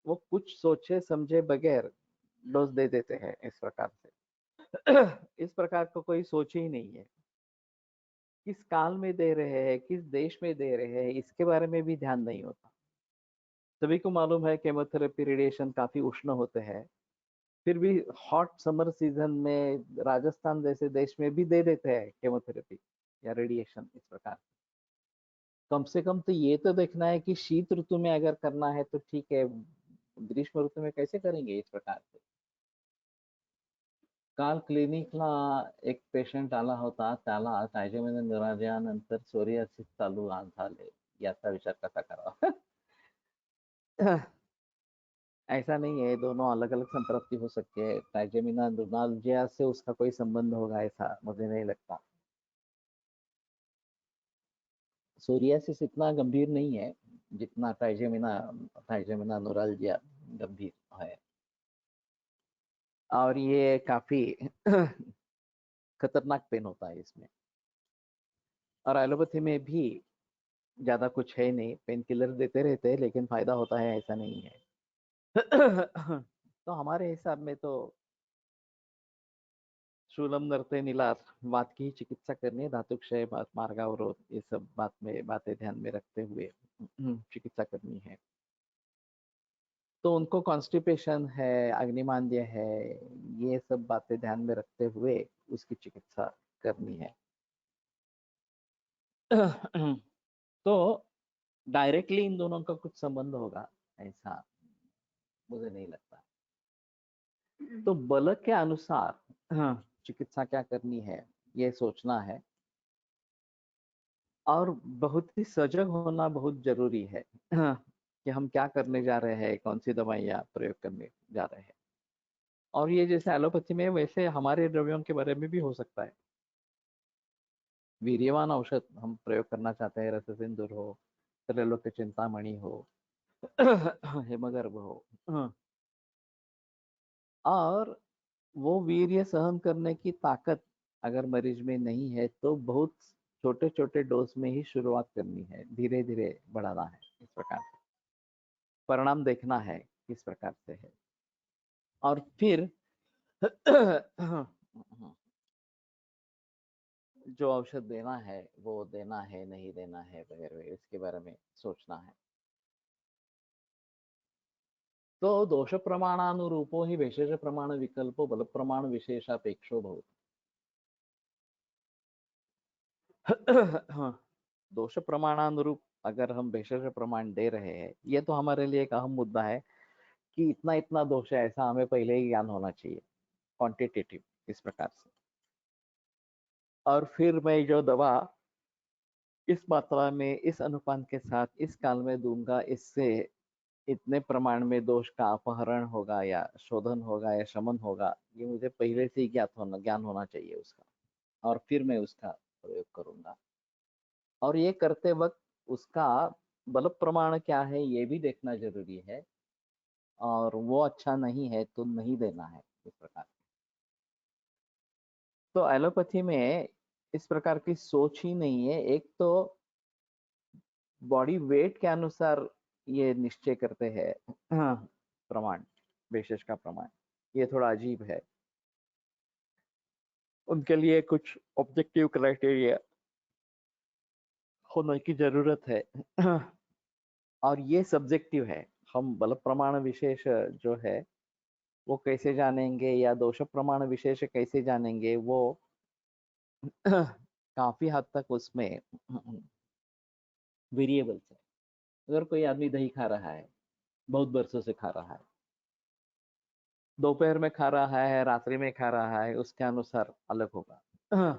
वो कुछ सोचे समझे बगैर डोज दे देते हैं इस प्रकार से। इस प्रकार का कोई सोच ही नहीं है, किस काल में दे रहे हैं, किस देश में दे रहे हैं, इसके बारे में भी ध्यान नहीं होता। सभी को मालूम है केमोथेरेपी रेडिएशन काफी उष्ण होते हैं, फिर भी हॉट समर सीजन में राजस्थान जैसे देश में भी दे देते हैं केमोथेरेपी या रेडिएशन इस प्रकार। कम से कम तो ये तो देखना है कि शीत ऋतु में अगर करना है तो ठीक है, ग्रीष्म ऋतु में कैसे करेंगे इस प्रकार से। काल क्लिनिकला एक पेशंट आला होता, त्याला टायजेमिन निराजयानंतर सोरियासिस चालू झाले, याचा विचार कसा करावा। ऐसा नहीं है, दोनों अलग अलग संतृप्ति हो सकती है। ट्राइजेमिना न्यूरालजिया से उसका कोई संबंध होगा ऐसा मुझे नहीं लगता। सोरियासिस इतना गंभीर नहीं है जितना ट्राइजेमिना ट्राइजेमिना न्यूरालजिया गंभीर है, और ये काफी खतरनाक पेन होता है इसमें। और एलोपैथी में भी ज्यादा कुछ है नहीं, पेन किलर देते रहते हैं लेकिन फायदा होता है ऐसा नहीं है। तो हमारे हिसाब में तो शूलम नरते नीलार वात की ही चिकित्सा करनी है, धातु क्षय मार्गावरोध ये सब बातें ध्यान में रखते हुए चिकित्सा करनी है। तो उनको कॉन्स्टिपेशन है, अग्निमांद्य है, ये सब बातें ध्यान में रखते हुए उसकी चिकित्सा करनी है। तो डायरेक्टली इन दोनों का कुछ संबंध होगा ऐसा मुझे नहीं लगता। तो बल के अनुसार चिकित्सा क्या करनी है ये सोचना है, और बहुत ही सजग होना बहुत जरूरी है कि हम क्या करने जा रहे हैं, कौन सी दवाइयाँ प्रयोग करने जा रहे हैं। और ये जैसे एलोपैथी में वैसे हमारे द्रव्यों के बारे में भी हो सकता है। वीर्यवान औषध हम प्रयोग करना चाहते हैं, रस सिंदूर हो, त्रैलोक्य चिंतामणि हो, हेमगर्भ हो, और वो वीर्य सहन करने की ताकत अगर मरीज में नहीं है तो बहुत छोटे छोटे डोज में ही शुरुआत करनी है, धीरे धीरे बढ़ाना है इस प्रकार से। परिणाम देखना है किस प्रकार से है, और फिर जो औषध देना है वो देना है नहीं देना है वगैरह इसके बारे में सोचना है। तो दोष प्रमाणानुरूपो ही भेषज प्रमाण विकल्पो बल प्रमाण विशेषापेक्षो भवति। दोष प्रमाणानुरूप अगर हम भेषज प्रमाण दे रहे हैं, ये तो हमारे लिए एक अहम मुद्दा है कि इतना इतना दोष है ऐसा हमें पहले ही ज्ञान होना चाहिए, क्वांटिटेटिव इस प्रकार से। और फिर मैं जो दवा इस मात्रा में इस अनुपात के साथ इस काल में दूंगा, इससे इतने प्रमाण में दोष का अपहरण होगा या शोधन होगा या शमन होगा, ये मुझे पहले से ही ज्ञान होना चाहिए उसका, और फिर मैं उसका प्रयोग करूंगा। और ये करते वक्त उसका बल प्रमाण क्या है ये भी देखना जरूरी है, और वो अच्छा नहीं है तो नहीं देना है इस प्रकार। तो एलोपैथी में इस प्रकार की सोच ही नहीं है। एक तो बॉडी वेट के अनुसार ये निश्चय करते हैं प्रमाण, विशेष का प्रमाण, ये थोड़ा अजीब है। उनके लिए कुछ ऑब्जेक्टिव क्राइटेरिया होने की जरूरत है और ये सब्जेक्टिव है। हम बल प्रमाण विशेष जो है वो कैसे जानेंगे, या दोष प्रमाण विशेष कैसे जानेंगे, वो काफी हद तक उसमें वेरिएबल्स है। अगर कोई आदमी दही खा रहा है, बहुत वर्षों से खा रहा है, दोपहर में खा रहा है, रात्रि में खा रहा है, उसके अनुसार अलग होगा।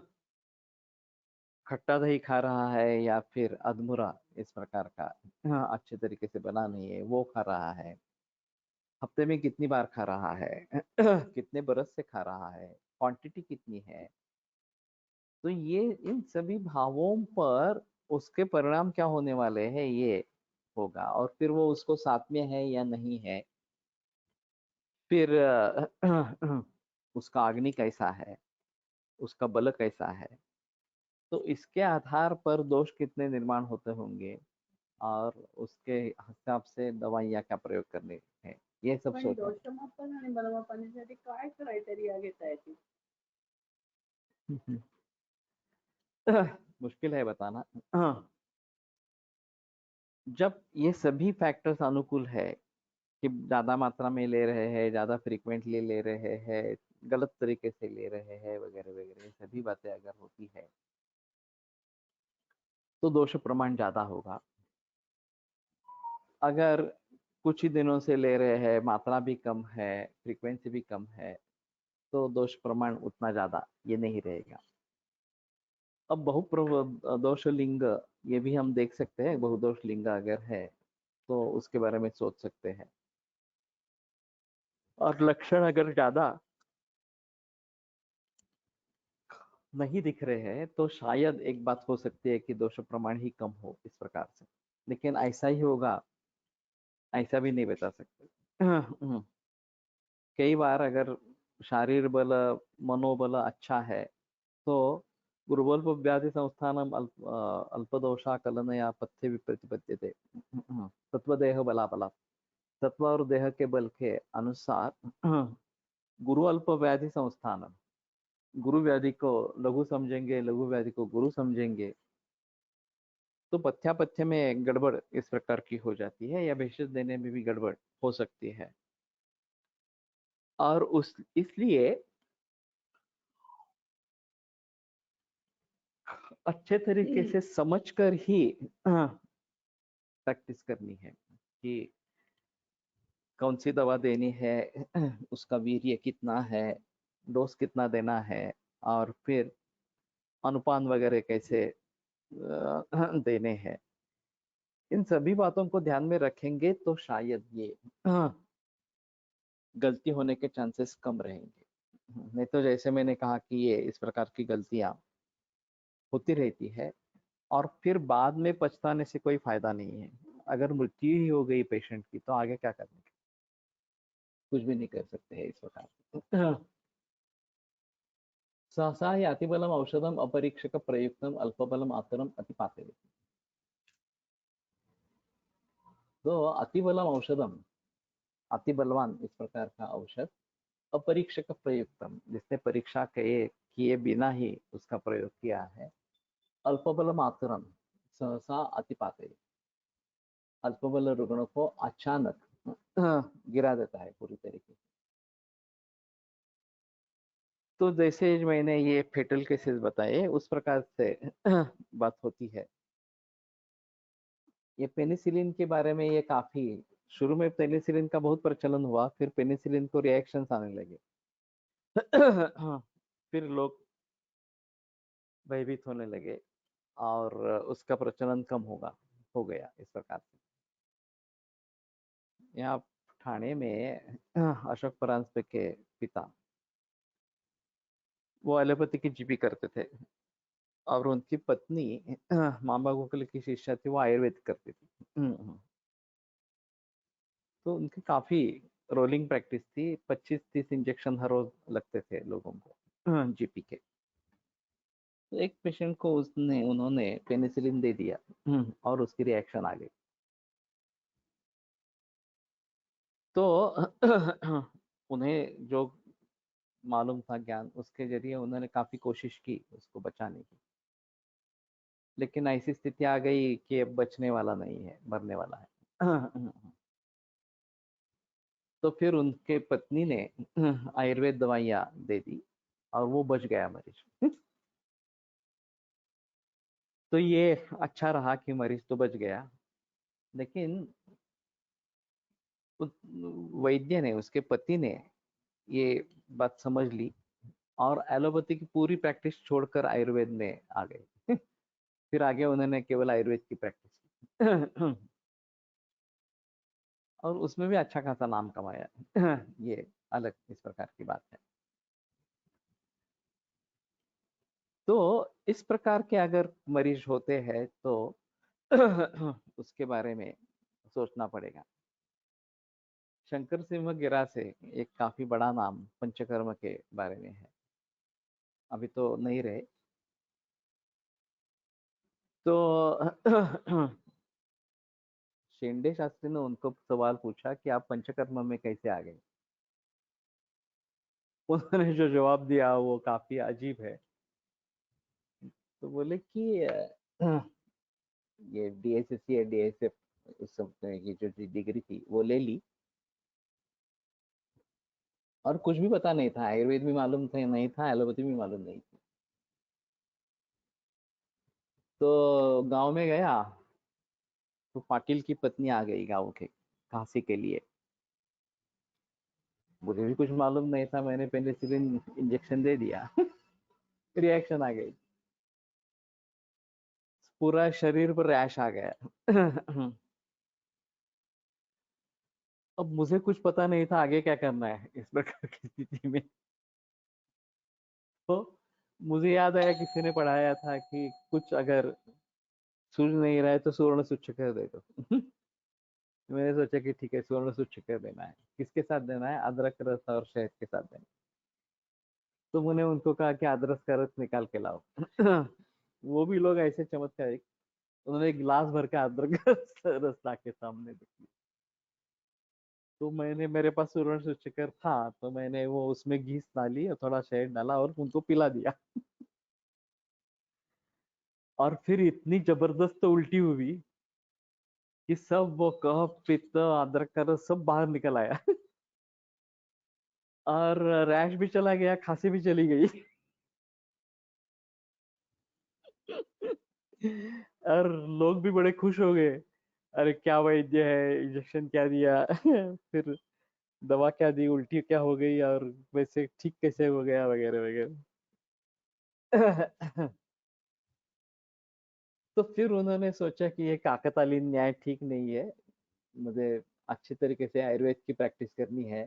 खट्टा दही खा रहा है या फिर अधमुरा इस प्रकार का अच्छे तरीके से बना नहीं है वो खा रहा है, हफ्ते में कितनी बार खा रहा है कितने बरस से खा रहा है, क्वांटिटी कितनी है, तो ये इन सभी भावों पर उसके परिणाम क्या होने वाले हैं ये होगा। और फिर वो उसको साथ में है या नहीं है, फिर उसका अग्नि कैसा है, उसका बल कैसा है, तो इसके आधार पर दोष कितने निर्माण होते होंगे और उसके हिसाब से दवाइयाँ क्या प्रयोग करनी है, ये सब पण सोचना। दोषमापन आणि बलमापनासाठी काय क्रायटेरिया घेता येतील? मुश्किल है बताना। जब ये सभी फैक्टर्स अनुकूल है कि ज्यादा मात्रा में ले रहे हैं, ज्यादा फ्रीक्वेंटली ले रहे हैं, गलत तरीके से ले रहे हैं, वगैरह वगैरह, ये सभी बातें अगर होती है तो दोष प्रमाण ज्यादा होगा। अगर कुछ ही दिनों से ले रहे हैं, मात्रा भी कम है, फ्रीक्वेंसी भी कम है, तो दोष प्रमाण उतना ज्यादा ये नहीं रहेगा। अब दोष लिंग ये भी हम देख सकते हैं, बहुदोष लिंग अगर है तो उसके बारे में सोच सकते हैं। और लक्षण अगर ज्यादा नहीं दिख रहे हैं तो शायद एक बात हो सकती है कि दोष प्रमाण ही कम हो इस प्रकार से, लेकिन ऐसा ही होगा ऐसा भी नहीं बता सकते। कई बार अगर शारीर बल मनोबल अच्छा है तो गुरुबल्प व्याधि संस्थानम अल्पदोषा कलनया पथ्य विप्रतिपद्यते तत्वदेह बलाबला, तत्व और देह के बल के अनुसार गुरु अल्प व्याधि संस्थानम, गुरु व्याधि को लघु समझेंगे, लघु व्याधि को गुरु समझेंगे, तो पथ्यापथ्य में गड़बड़ इस प्रकार की हो जाती है, या भेषज देने में भी गड़बड़ हो सकती है। और उस इसलिए अच्छे तरीके से समझकर ही प्रैक्टिस करनी है कि कौन सी दवा देनी है, उसका वीर्य कितना है, डोज कितना देना है, और फिर अनुपान वगैरह कैसे देने हैं। इन सभी बातों को ध्यान में रखेंगे तो शायद ये गलती होने के चांसेस कम रहेंगे। नहीं तो जैसे मैंने कहा कि ये इस प्रकार की गलतियां होती रहती है और फिर बाद में पछताने से कोई फायदा नहीं है। अगर मृत्यु ही हो गई पेशेंट की तो आगे क्या करने, कुछ भी नहीं कर सकते हैं इस प्रकार। सहसा ही अतिबलम औषधम अपरीक्षक प्रयुक्तम अल्पबलम आतरम अतिपाते। तो अतिबलम औषधम, अति बलवान इस प्रकार का औषध, अपरीक्षक प्रयुक्तम जिसने परीक्षा किए बिना ही उसका प्रयोग किया है, अल्पबल मातरम सहसा अतिपाते, अल्पबल रुग्ण को अचानक गिरा देता है पूरी तरीके से। तो जैसे मैंने ये फेटल केसेस बताए उस प्रकार से बात होती है। ये पेनिसिलिन के बारे में ये काफी शुरू में पेनिसिलिन का बहुत प्रचलन हुआ, फिर पेनिसिलिन को रिएक्शंस आने लगे। फिर लोग भयभीत होने लगे और उसका प्रचलन कम हो गया इस प्रकार से। यहाँ ठाणे में अशोक परांजपे के पिता वो एलोपैथी की जीपी करते थे और उनकी पत्नी मामा गोखले की शिष्या थी, वो आयुर्वेद करती थी। तो उनकी काफी रोलिंग प्रैक्टिस थी, 25-30 इंजेक्शन हर रोज लगते थे लोगों को जीपी के। तो एक पेशेंट को उन्होंने पेनिसिलिन दे दिया और उसकी रिएक्शन आ गई। तो उन्हें जो मालूम था ज्ञान, उसके जरिए उन्होंने काफी कोशिश की उसको बचाने की, लेकिन ऐसी स्थिति आ गई कि अब बचने वाला नहीं है, मरने वाला है। तो फिर उनके पत्नी ने आयुर्वेद दवाइयाँ दे दी और वो बच गया मरीज। तो ये अच्छा रहा कि मरीज तो बच गया, लेकिन वैद्य ने, उसके पति ने ये बात समझ ली और एलोपैथी की पूरी प्रैक्टिस छोड़कर आयुर्वेद में आ गए। फिर आगे उन्होंने केवल आयुर्वेद की प्रैक्टिस की और उसमें भी अच्छा खासा नाम कमाया। ये अलग इस प्रकार की बात है। तो इस प्रकार के अगर मरीज होते हैं तो उसके बारे में सोचना पड़ेगा। शंकर सिंह गिरा से एक काफी बड़ा नाम पंचकर्म के बारे में है, अभी तो नहीं रहे। तो शेंडे शास्त्री ने उनको सवाल पूछा कि आप पंचकर्म में कैसे आ गए। उन्होंने जो जवाब दिया वो काफी अजीब है। तो बोले कि ये डीएसएससी या डीएसएफ, उस समय की जो डिग्री थी वो ले ली और कुछ भी पता नहीं था, आयुर्वेद भी मालूम था नहीं था, एलोपैथी भी मालूम नहीं थी। तो गांव में गया तो पाटिल की पत्नी आ गई गांव के खांसी के लिए। मुझे भी कुछ मालूम नहीं था, मैंने पेनिसिलिन इंजेक्शन दे दिया। रिएक्शन आ गई, पूरा शरीर पर रैश आ गया। अब मुझे कुछ पता नहीं था आगे क्या करना है इस प्रकार की स्थिति में। तो मुझे याद आया किसी ने पढ़ाया था कि कुछ अगर सूझ नहीं रहा है तो सुवर्ण सूचक दे दो। मैंने सोचा कि ठीक है, सुवर्ण सूचक देना है। किसके साथ देना है? अदरक रस और शहद के साथ देना। तो मैंने उनको कहा कि अदरक का रस निकाल के लाओ। वो भी लोग ऐसे चमत्कारिक, उन्होंने एक गिलास भर के अदरक का रस ला के सामने दिया। तो मैंने, मेरे पास सुवर्ण सूचकर था तो मैंने वो उसमें घी डाली और थोड़ा शहद डाला और उनको पिला दिया। और फिर इतनी जबरदस्त उल्टी हुई कि सब वो कफ पित्त अदरक का रस सब बाहर निकल आया। और रैश भी चला गया, खांसी भी चली गई। और लोग भी बड़े खुश हो गए, अरे क्या वैद्य है, इंजेक्शन क्या दिया। फिर दवा क्या दी, उल्टी क्या हो गई और वैसे ठीक कैसे हो गया, वगैरह वगैरह। तो फिर उन्होंने सोचा कि ये काकतालीन न्याय ठीक नहीं है, मुझे अच्छी तरीके से आयुर्वेद की प्रैक्टिस करनी है।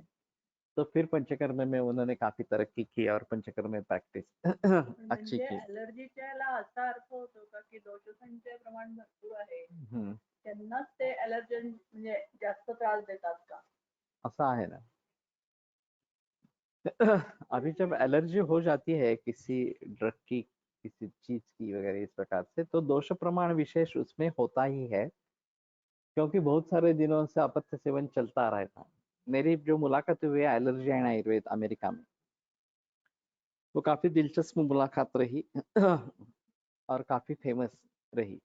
तो फिर पंचकर्म में उन्होंने काफी तरक्की की और पंचकर्म में प्रैक्टिस अच्छी म्हणजे की। ॲलर्जीच्या याला असा अर्थ होतो का की दोषसंचय प्रमाण भरपूर आहे, हम्म, त्यांनाच ते ॲलर्जन म्हणजे जास्त त्रास देतात का? ऐसा है ना। अभी जब एलर्जी हो जाती है किसी ड्रग की, किसी चीज की वगैरह इस प्रकार से, तो दोष प्रमाण विशेष उसमें होता ही है, क्योंकि बहुत सारे दिनों से अपथ्य सेवन चलता आ रहा था। मेरी जो मुलाकात हुई है एलर्जी एंड आयुर्वेद अमेरिका में, वो काफी दिलचस्प मुलाकात रही। और काफी फेमस रही।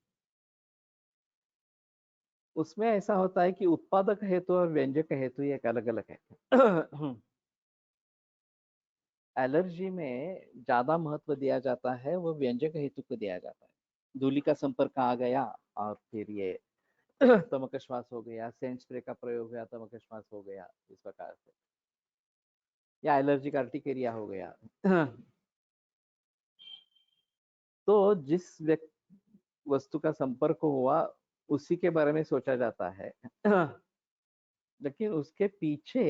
उसमें ऐसा होता है कि उत्पादक हेतु और व्यंजक हेतु ये एक अलग अलग है। एलर्जी में ज्यादा महत्व दिया जाता है वो व्यंजक हेतु को दिया जाता है। धूली का संपर्क आ गया और फिर ये तमक श्वास हो गया, सेंट स्प्रे का प्रयोग हुआ, तमक श्वास हो गया, इस प्रकार से, या एलर्जिक अर्टिकेरिया हो गया। तो जिस वस्तु का संपर्क हुआ उसी के बारे में सोचा जाता है। लेकिन उसके पीछे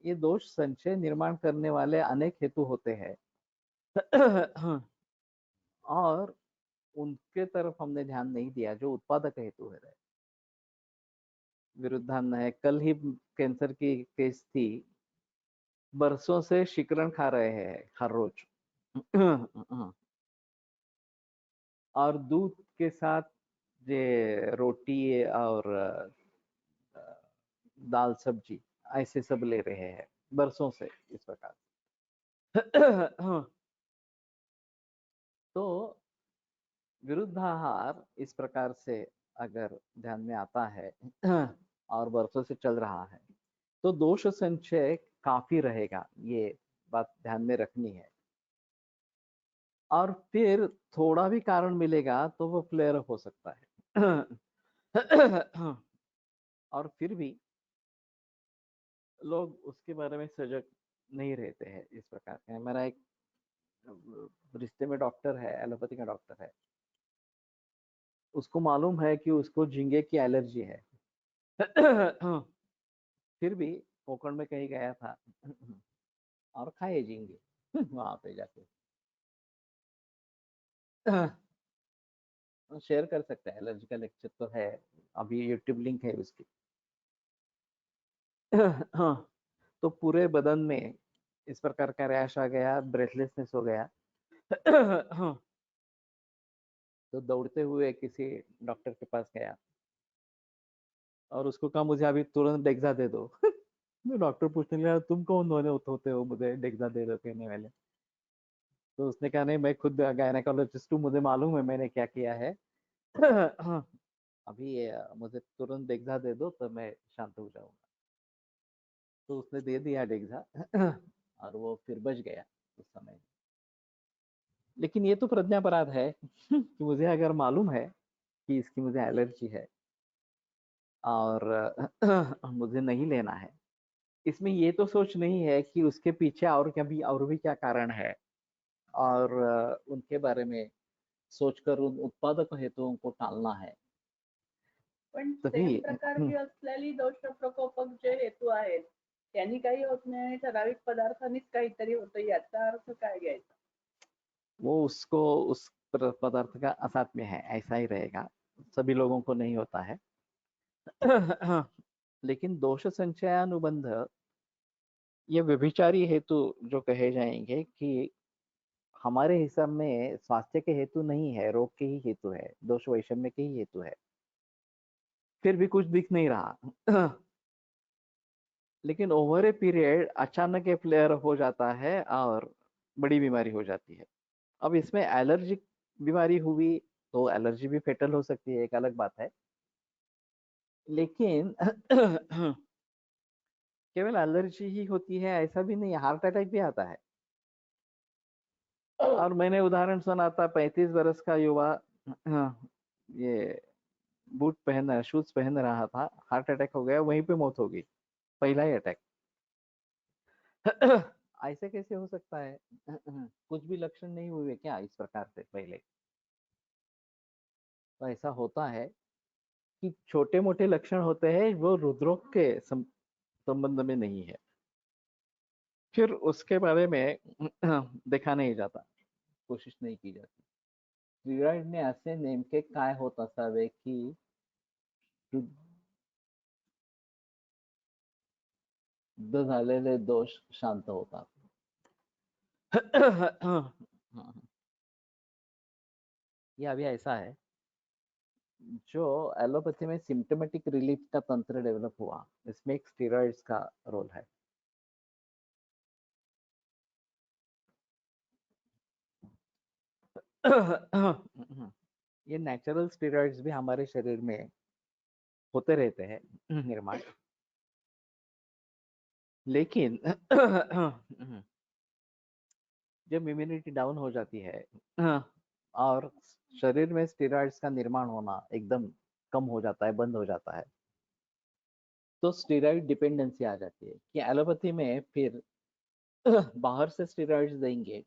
ये दोष संचय निर्माण करने वाले अनेक हेतु होते हैं और उनके तरफ हमने ध्यान नहीं दिया जो उत्पादक हेतु है। विरुद्धान्न है, कल ही कैंसर की केस थी, बरसों से शिकरण खा रहे हैं हर रोज और दूध के साथ ये रोटी और दाल सब्जी ऐसे सब ले रहे हैं बरसों से इस प्रकार तो विरुद्धाहार इस प्रकार से अगर ध्यान में आता है और बरसों से चल रहा है तो दोष संचय काफी रहेगा, ये बात ध्यान में रखनी है। और फिर थोड़ा भी कारण मिलेगा तो वो फ्लेयर अप हो सकता है और फिर भी लोग उसके बारे में सजग नहीं रहते हैं इस प्रकार का। मेरा एक रिश्ते में डॉक्टर है, एलोपैथी का डॉक्टर है, उसको मालूम है कि उसको झींगे की एलर्जी है फिर भी कोकण में कहीं गया था और खाए झींगे वहां पे जाके शेयर कर सकते हैं, एलर्जी का लेक्चर तो है, अभी यूट्यूब लिंक है उसकी हाँ, तो पूरे बदन में इस प्रकार का रैश आ गया, ब्रेथलेसनेस हो गया हाँ, तो दौड़ते हुए किसी डॉक्टर के पास गया और उसको कहा मुझे अभी तुरंत डेक्सा दे दो तो डॉक्टर पूछने लगा तुम कौन होते हो मुझे डेक्सा दे दो कहने वाले। तो उसने कहा नहीं मैं खुद गायनेकोलॉजिस्ट हूँ, मुझे मालूम है मैंने क्या किया है हाँ, अभी मुझे तुरंत डेक्सा दे दो तो मैं शांत हो जाऊंगा। तो उसने दे दिया डेक्सा और वो फिर बच गया उस समय। लेकिन ये तो प्रज्ञापराध है कि मुझे अगर मालूम है कि इसकी मुझे एलर्जी है और मुझे नहीं लेना है, इसमें ये तो सोच नहीं है कि उसके पीछे और भी क्या कारण है और उनके बारे में सोचकर उन उत्पादक हेतुओं को टालना है। पण तभी सेम प्रकारची असलेली दोष प्रकोपक जे हेतू आहेत त्यांनी काही होत नाही आणि ठराविक पदार्थांनीच काहीतरी होतं याचा अर्थ काय घ्यायचा? वो उसको उस पदार्थ का असात्म्य है, ऐसा ही रहेगा, सभी लोगों को नहीं होता है लेकिन दोष संचयानुबंध ये व्यभिचारी हेतु जो कहे जाएंगे कि हमारे हिसाब में स्वास्थ्य के हेतु नहीं है, रोग के ही हेतु है, दोष वैषम्य के ही हेतु है, फिर भी कुछ दिख नहीं रहा लेकिन ओवर ए पीरियड अचानक ये फ्लेयर हो जाता है और बड़ी बीमारी हो जाती है। अब इसमें एलर्जिक बीमारी हुई तो एलर्जी भी फेटल हो सकती है, एक अलग बात है, लेकिन केवल एलर्जी ही होती है ऐसा भी नहीं, हार्ट अटैक भी आता है। और मैंने उदाहरण सुना था 35 वर्ष का युवा ये बूट पहन शूज पहन रहा था, हार्ट अटैक हो गया, वहीं पे मौत हो गई, पहला ही अटैक ऐसे कैसे हो सकता है कुछ भी लक्षण नहीं हुए क्या इस प्रकार से पहले? तो ऐसा होता है कि छोटे मोटे लक्षण होते हैं वो हृदरोग के संबंध में नहीं है, फिर उसके बारे में देखा नहीं जाता, कोशिश नहीं की जाती। स्टिरॉइडने असे नेमके काय होत असावे की शुद्ध झालेले दोष शांत होतात ये अभी ऐसा है, जो एलोपैथी में सिम्टोमेटिक रिलीफ का तंत्र डेवलप हुआ, इसमें एक स्टेरॉइड्स का रोल है। ये नेचुरल स्टेरॉइड्स भी हमारे शरीर में होते रहते हैं निर्माण, लेकिन जब इम्यूनिटी डाउन हो जाती है और शरीर में स्टेरॉइड्स का निर्माण होना एकदम कम हो जाता है, बंद हो जाता है, तो स्टेरॉइड डिपेंडेंसी आ जाती है कि एलोपैथी में फिर बाहर से स्टेरॉइड्स देंगे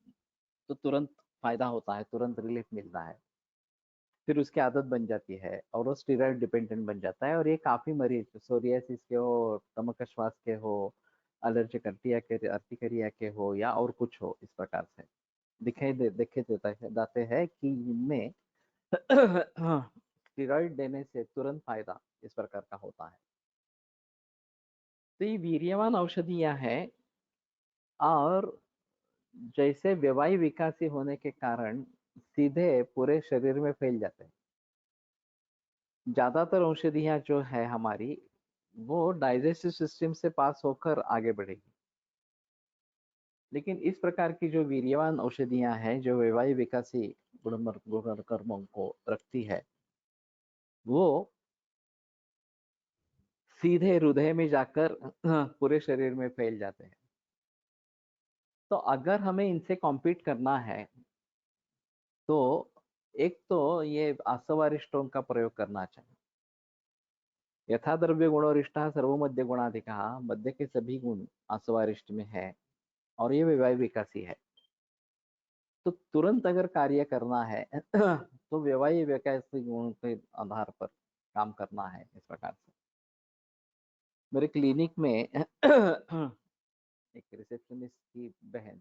तो तुरंत फायदा होता है, तुरंत रिलीफ मिलता है, फिर उसकी आदत बन जाती है और वो स्टेरॉइड डिपेंडेंट बन जाता है। और ये काफी मरीज सोरियासिस के हो, तमकश्वास के हो, एलर्जिक अर्टिकरिया के हो या और कुछ हो, इस प्रकार से देखे देता है दाते हैं कि इनमें स्टेरॉइड देने से तुरंत फायदा इस प्रकार का होता है। तो ये वीर्यवान औषधियां हैं और जैसे वैवाहिक विकासी होने के कारण सीधे पूरे शरीर में फैल जाते हैं। ज्यादातर औषधियां जो है हमारी वो डाइजेस्टिव सिस्टम से पास होकर आगे बढ़ेगी, लेकिन इस प्रकार की जो वीर्यवान औषधियां हैं जो वैवाहिक विकासी गुणकर्मों को रखती है वो सीधे हृदय में जाकर पूरे शरीर में फैल जाते हैं। तो अगर हमें इनसे कॉम्पीट करना है तो एक तो ये आसवारिष्टों का प्रयोग करना चाहिए। यथा द्रव्य गुणोरिष्टः सर्व मध्य गुणाधिकः, मध्य के सभी गुण आसवारिष्ट में है और ये वैवाहिक विकासी है। तो तुरंत अगर कार्य करना है तो वैवाहिक विकासी गुण के आधार पर काम करना है। इस प्रकार से मेरे क्लिनिक में एक रिसेप्शनिस्ट की बहन,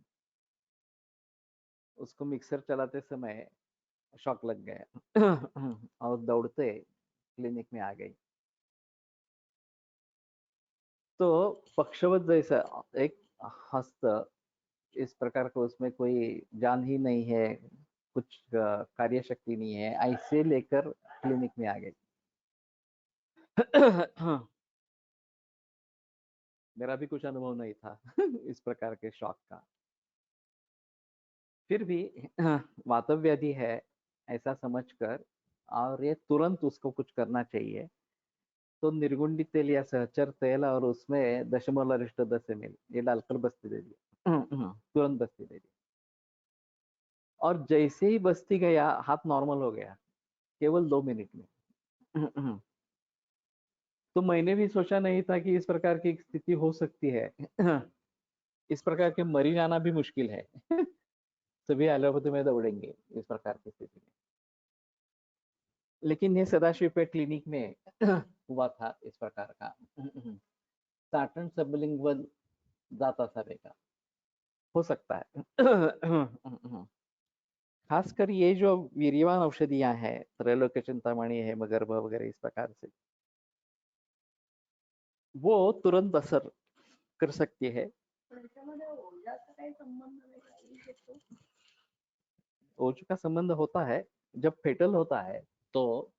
उसको मिक्सर चलाते समय शॉक लग गया और दौड़ते क्लिनिक में आ गई। तो पक्षवत जैसा एक हस्त, इस प्रकार का उसमें कोई जान ही नहीं है, कुछ कार्य शक्ति नहीं है, ऐसे लेकर क्लिनिक में आ गई। मेरा भी कुछ अनुभव नहीं था इस प्रकार के शॉक का। फिर भी वातव्याधि है ऐसा समझकर और ये तुरंत उसको कुछ करना चाहिए, तो निर्गुंडी तेल या सहचर तेल और उसमें 0.10 ml ये डालकर बस्ती दे दिया। तुरंत बस्ती दे दी और जैसे ही बस्ती गया हाथ नॉर्मल हो गया केवल 2 मिनट में। तो मैंने भी सोचा नहीं था कि इस प्रकार की स्थिति हो सकती है। इस प्रकार के मरी जाना भी मुश्किल है। सभी एलोपैथी में दौड़ेंगे इस प्रकार की स्थिति में, लेकिन ये सदाशिव पेट क्लिनिक में हुआ था इस प्रकार का। साटन सबलिंगुअल जाता सवेगा हो सकता है। खासकर ये जो वीर्यवान औषधियां हैं, त्रैलोक्य चिंतामणि है, मगर्भ वगैरह, इस प्रकार से वो तुरंत असर कर सकती है। पण याच्यामध्ये ऊर्जाचा काही संबंध नाही काही घेतो. ओज का संबंध होता है जब फेटल होता है तो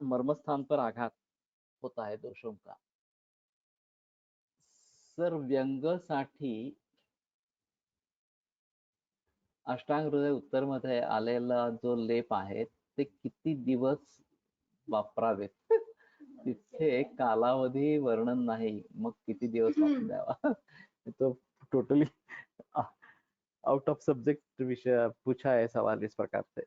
मर्मस्थान पर आघात होता है दोषों का। सर व्यंगासाठी अष्टांग हृदय उत्तर मध्ये आलेला जो लेप आहे ते किती दिवस वापरावेत तिथे कालावधी वर्णन नाही, मग किती दिवस वापरू द्यावा। तो टोटली आउट ऑफ सब्जेक्ट विषय पूछा है सवाल इस प्रकार से।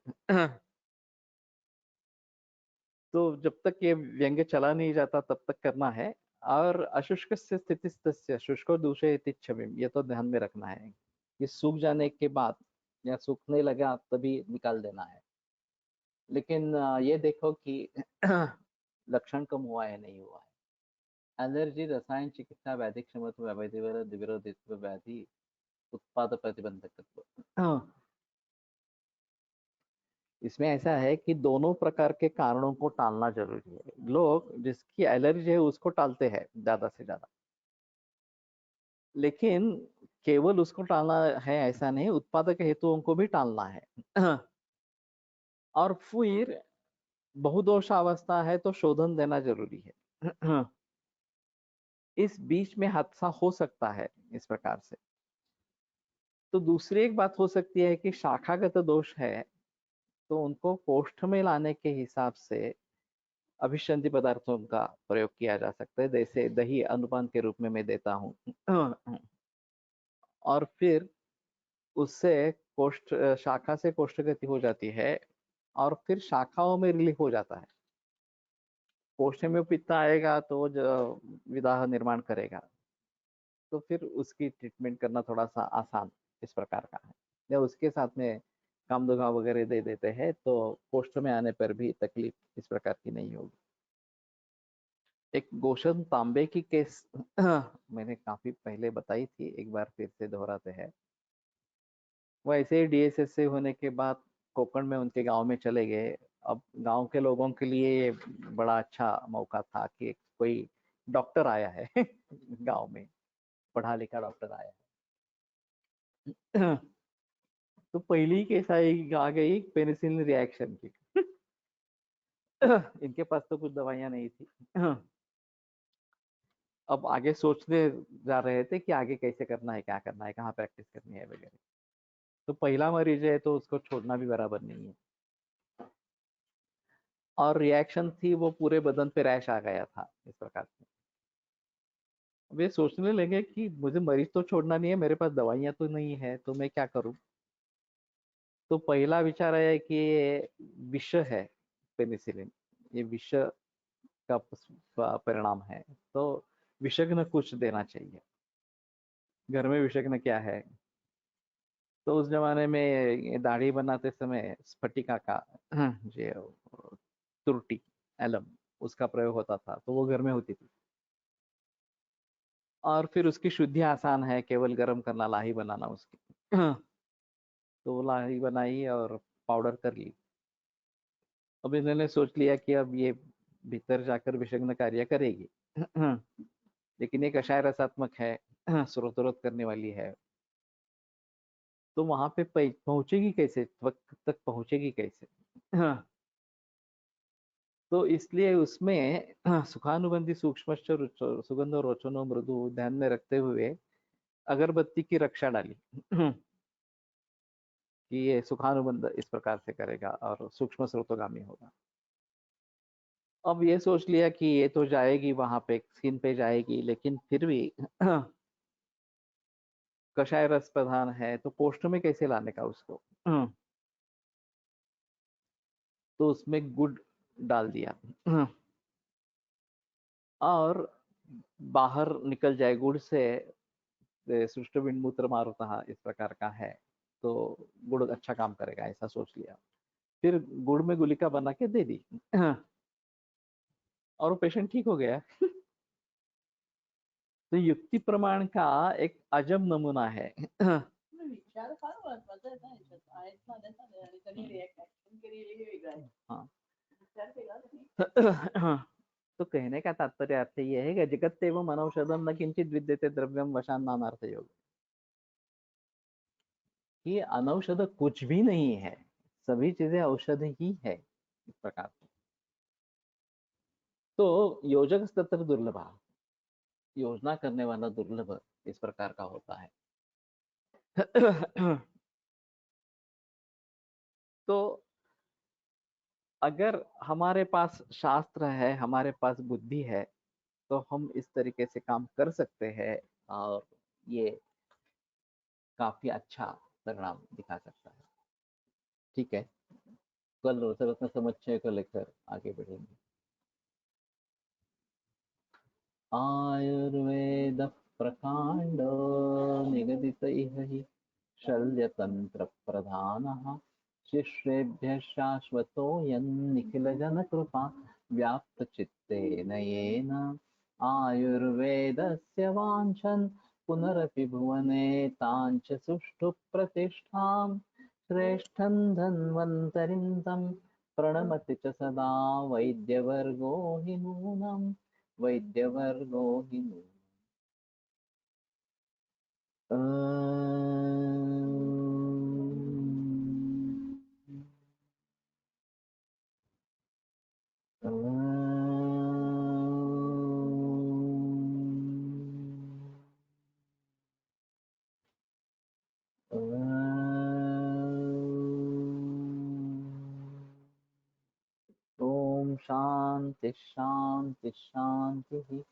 तो जब तक ये व्यंग्य चला नहीं जाता तब तक करना है। और अशुष्क से स्थितिस्तस्य शुष्को दूषयति छविम, ये तो ध्यान में रखना है कि सूख जाने के बाद या सूखने लगा तभी निकाल देना है। लेकिन ये देखो कि लक्षण कम हुआ है नहीं हुआ है। एलर्जी रसायन चिकित्सा वैदिक क्षमत्व व्याधिवर विरोधित्व व्याधि उत्पाद प्रतिबंधकत्व, इसमें ऐसा है कि दोनों प्रकार के कारणों को टालना जरूरी है। लोग जिसकी एलर्जी है उसको टालते हैं ज्यादा से ज्यादा, लेकिन केवल उसको टालना है ऐसा नहीं, उत्पादक हेतुओं को भी टालना है। और फिर बहुदोष अवस्था है तो शोधन देना जरूरी है। इस बीच में हादसा हो सकता है इस प्रकार से। तो दूसरी एक बात हो सकती है कि शाखागत दोष है तो उनको कोष्ठ में लाने के हिसाब से अभिसंधि पदार्थों का प्रयोग किया जा सकता है, जैसे दही अनुपान के रूप में मैं देता हूँ। और फिर उससे कोष्ठ शाखा से कोष्ठगति हो जाती है और फिर शाखाओं में रिलीफ हो जाता है। कोष्ठ में पित्त आएगा तो विदाह निर्माण करेगा, तो फिर उसकी ट्रीटमेंट करना थोड़ा सा आसान इस प्रकार का है। या उसके साथ में कामदुगा वगैरह दे देते हैं तो पोस्ट में आने पर भी तकलीफ इस प्रकार की नहीं होगी। एक गोशन तांबे की केस मैंने काफी पहले बताई थी, एक बार फिर से दोहराते हैं। वो ऐसे ही डीएसएस से होने के बाद कोकण में उनके गांव में चले गए। अब गांव के लोगों के लिए ये बड़ा अच्छा मौका था कि कोई डॉक्टर आया है गांव में, पढ़ा लिखा डॉक्टर आया है। तो पहली केस आ गई पेनिसिलिन रिएक्शन की। इनके पास तो कुछ दवाइयां नहीं थी। अब आगे सोचने जा रहे थे कि आगे कैसे करना है, क्या करना है, कहाँ प्रैक्टिस करनी है वगैरह। तो पहला मरीज है तो उसको छोड़ना भी बराबर नहीं है। और रिएक्शन थी वो पूरे बदन पे रैश आ गया था इस प्रकार से। अब ये सोचने लगे कि मुझे मरीज तो छोड़ना नहीं है, मेरे पास दवाइयां तो नहीं है, तो मैं क्या करूं। तो पहला विचार आया कि ये विष है पेनिसिलिन, ये विष का परिणाम है, तो विषग्न कुछ देना चाहिए। घर में विषग्न क्या है, तो उस जमाने में ये दाढ़ी बनाते समय स्फटिका का जो तुरटी एलम उसका प्रयोग होता था, तो वो घर में होती थी। और फिर उसकी शुद्धि आसान है, केवल गर्म करना, लाही बनाना उसकी। तो वो लाही बनाई और पाउडर कर ली। अब इन्होंने सोच लिया कि अब ये भीतर जाकर विषग्न कार्य करेगी। लेकिन ये कषाय रसात्मक है, स्रोत करने वाली है, तो वहां पे पहुंचेगी कैसे, वक्त तक पहुंचेगी कैसे। तो इसलिए उसमें सुखानुबंधी सूक्ष्म सुगंध और रोचनो मृदु ध्यान में रखते हुए अगरबत्ती की रक्षा डाली। कि ये सुखानुबंध इस प्रकार से करेगा और सूक्ष्म स्रोतोगामी होगा। अब ये सोच लिया कि ये तो जाएगी वहां पे, स्किन पे जाएगी, लेकिन फिर भी कषाय रस प्रधान है, तो पोस्ट में कैसे लाने का उसको। तो उसमें गुड़ डाल दिया और बाहर निकल जाए गुड़ से, सृष्टबिंड मूत्र मारुतः इस प्रकार का है, तो गुड़ अच्छा काम करेगा, ऐसा सोच लिया। फिर गुड़ में गुलिका बना के दे दी और वो पेशेंट ठीक हो गया। तो युक्ति प्रमाण का एक अजब नमूना है। विचार फार महत्वाचा आहे ना याच्यात. आहेत ना त्याचा आणि त्यांनी रिॲक्शन केली हे वेगळं आहे. हाँ। विचार केला तुम्ही? तो कहने का तात्पर्य अर्थ ये है कि जगत एवं अनौषधम न किंचित विद्यते द्रव्यम वशान नानार्थ योग। ये अनौषध कुछ भी नहीं है, सभी चीजें औषध ही है इस प्रकार से। तो योजक तत्र दुर्लभ, योजना करने वाला दुर्लभ इस प्रकार का होता है। तो अगर हमारे पास शास्त्र है, हमारे पास बुद्धि है, तो हम इस तरीके से काम कर सकते हैं और ये काफी अच्छा परिणाम दिखा सकता है। ठीक है, कल रत्न समुच्चय को लेकर आगे बढ़ेंगे। आयुर्वेद प्रकांड निगदितैः हि शल्यतंत्र प्रधानः शिष्येभ्यः शाश्वतोऽयं निखिलजनकृपा व्याप्तचित्तेन येन आयुर्वेदस्य वाञ्छन् पुनरपि भुवने ताञ्च सुष्ठु प्रतिष्ठां श्रेष्ठं धन्वन्तरिं तं प्रणमति च सदा वैद्यवर्गो हि नूनम् वैद्यवर्गो हि नूनम्। ओम शांति शांति शांति।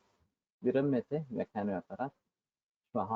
विरम्यते व्याख्यान व्यापारात्। श्वः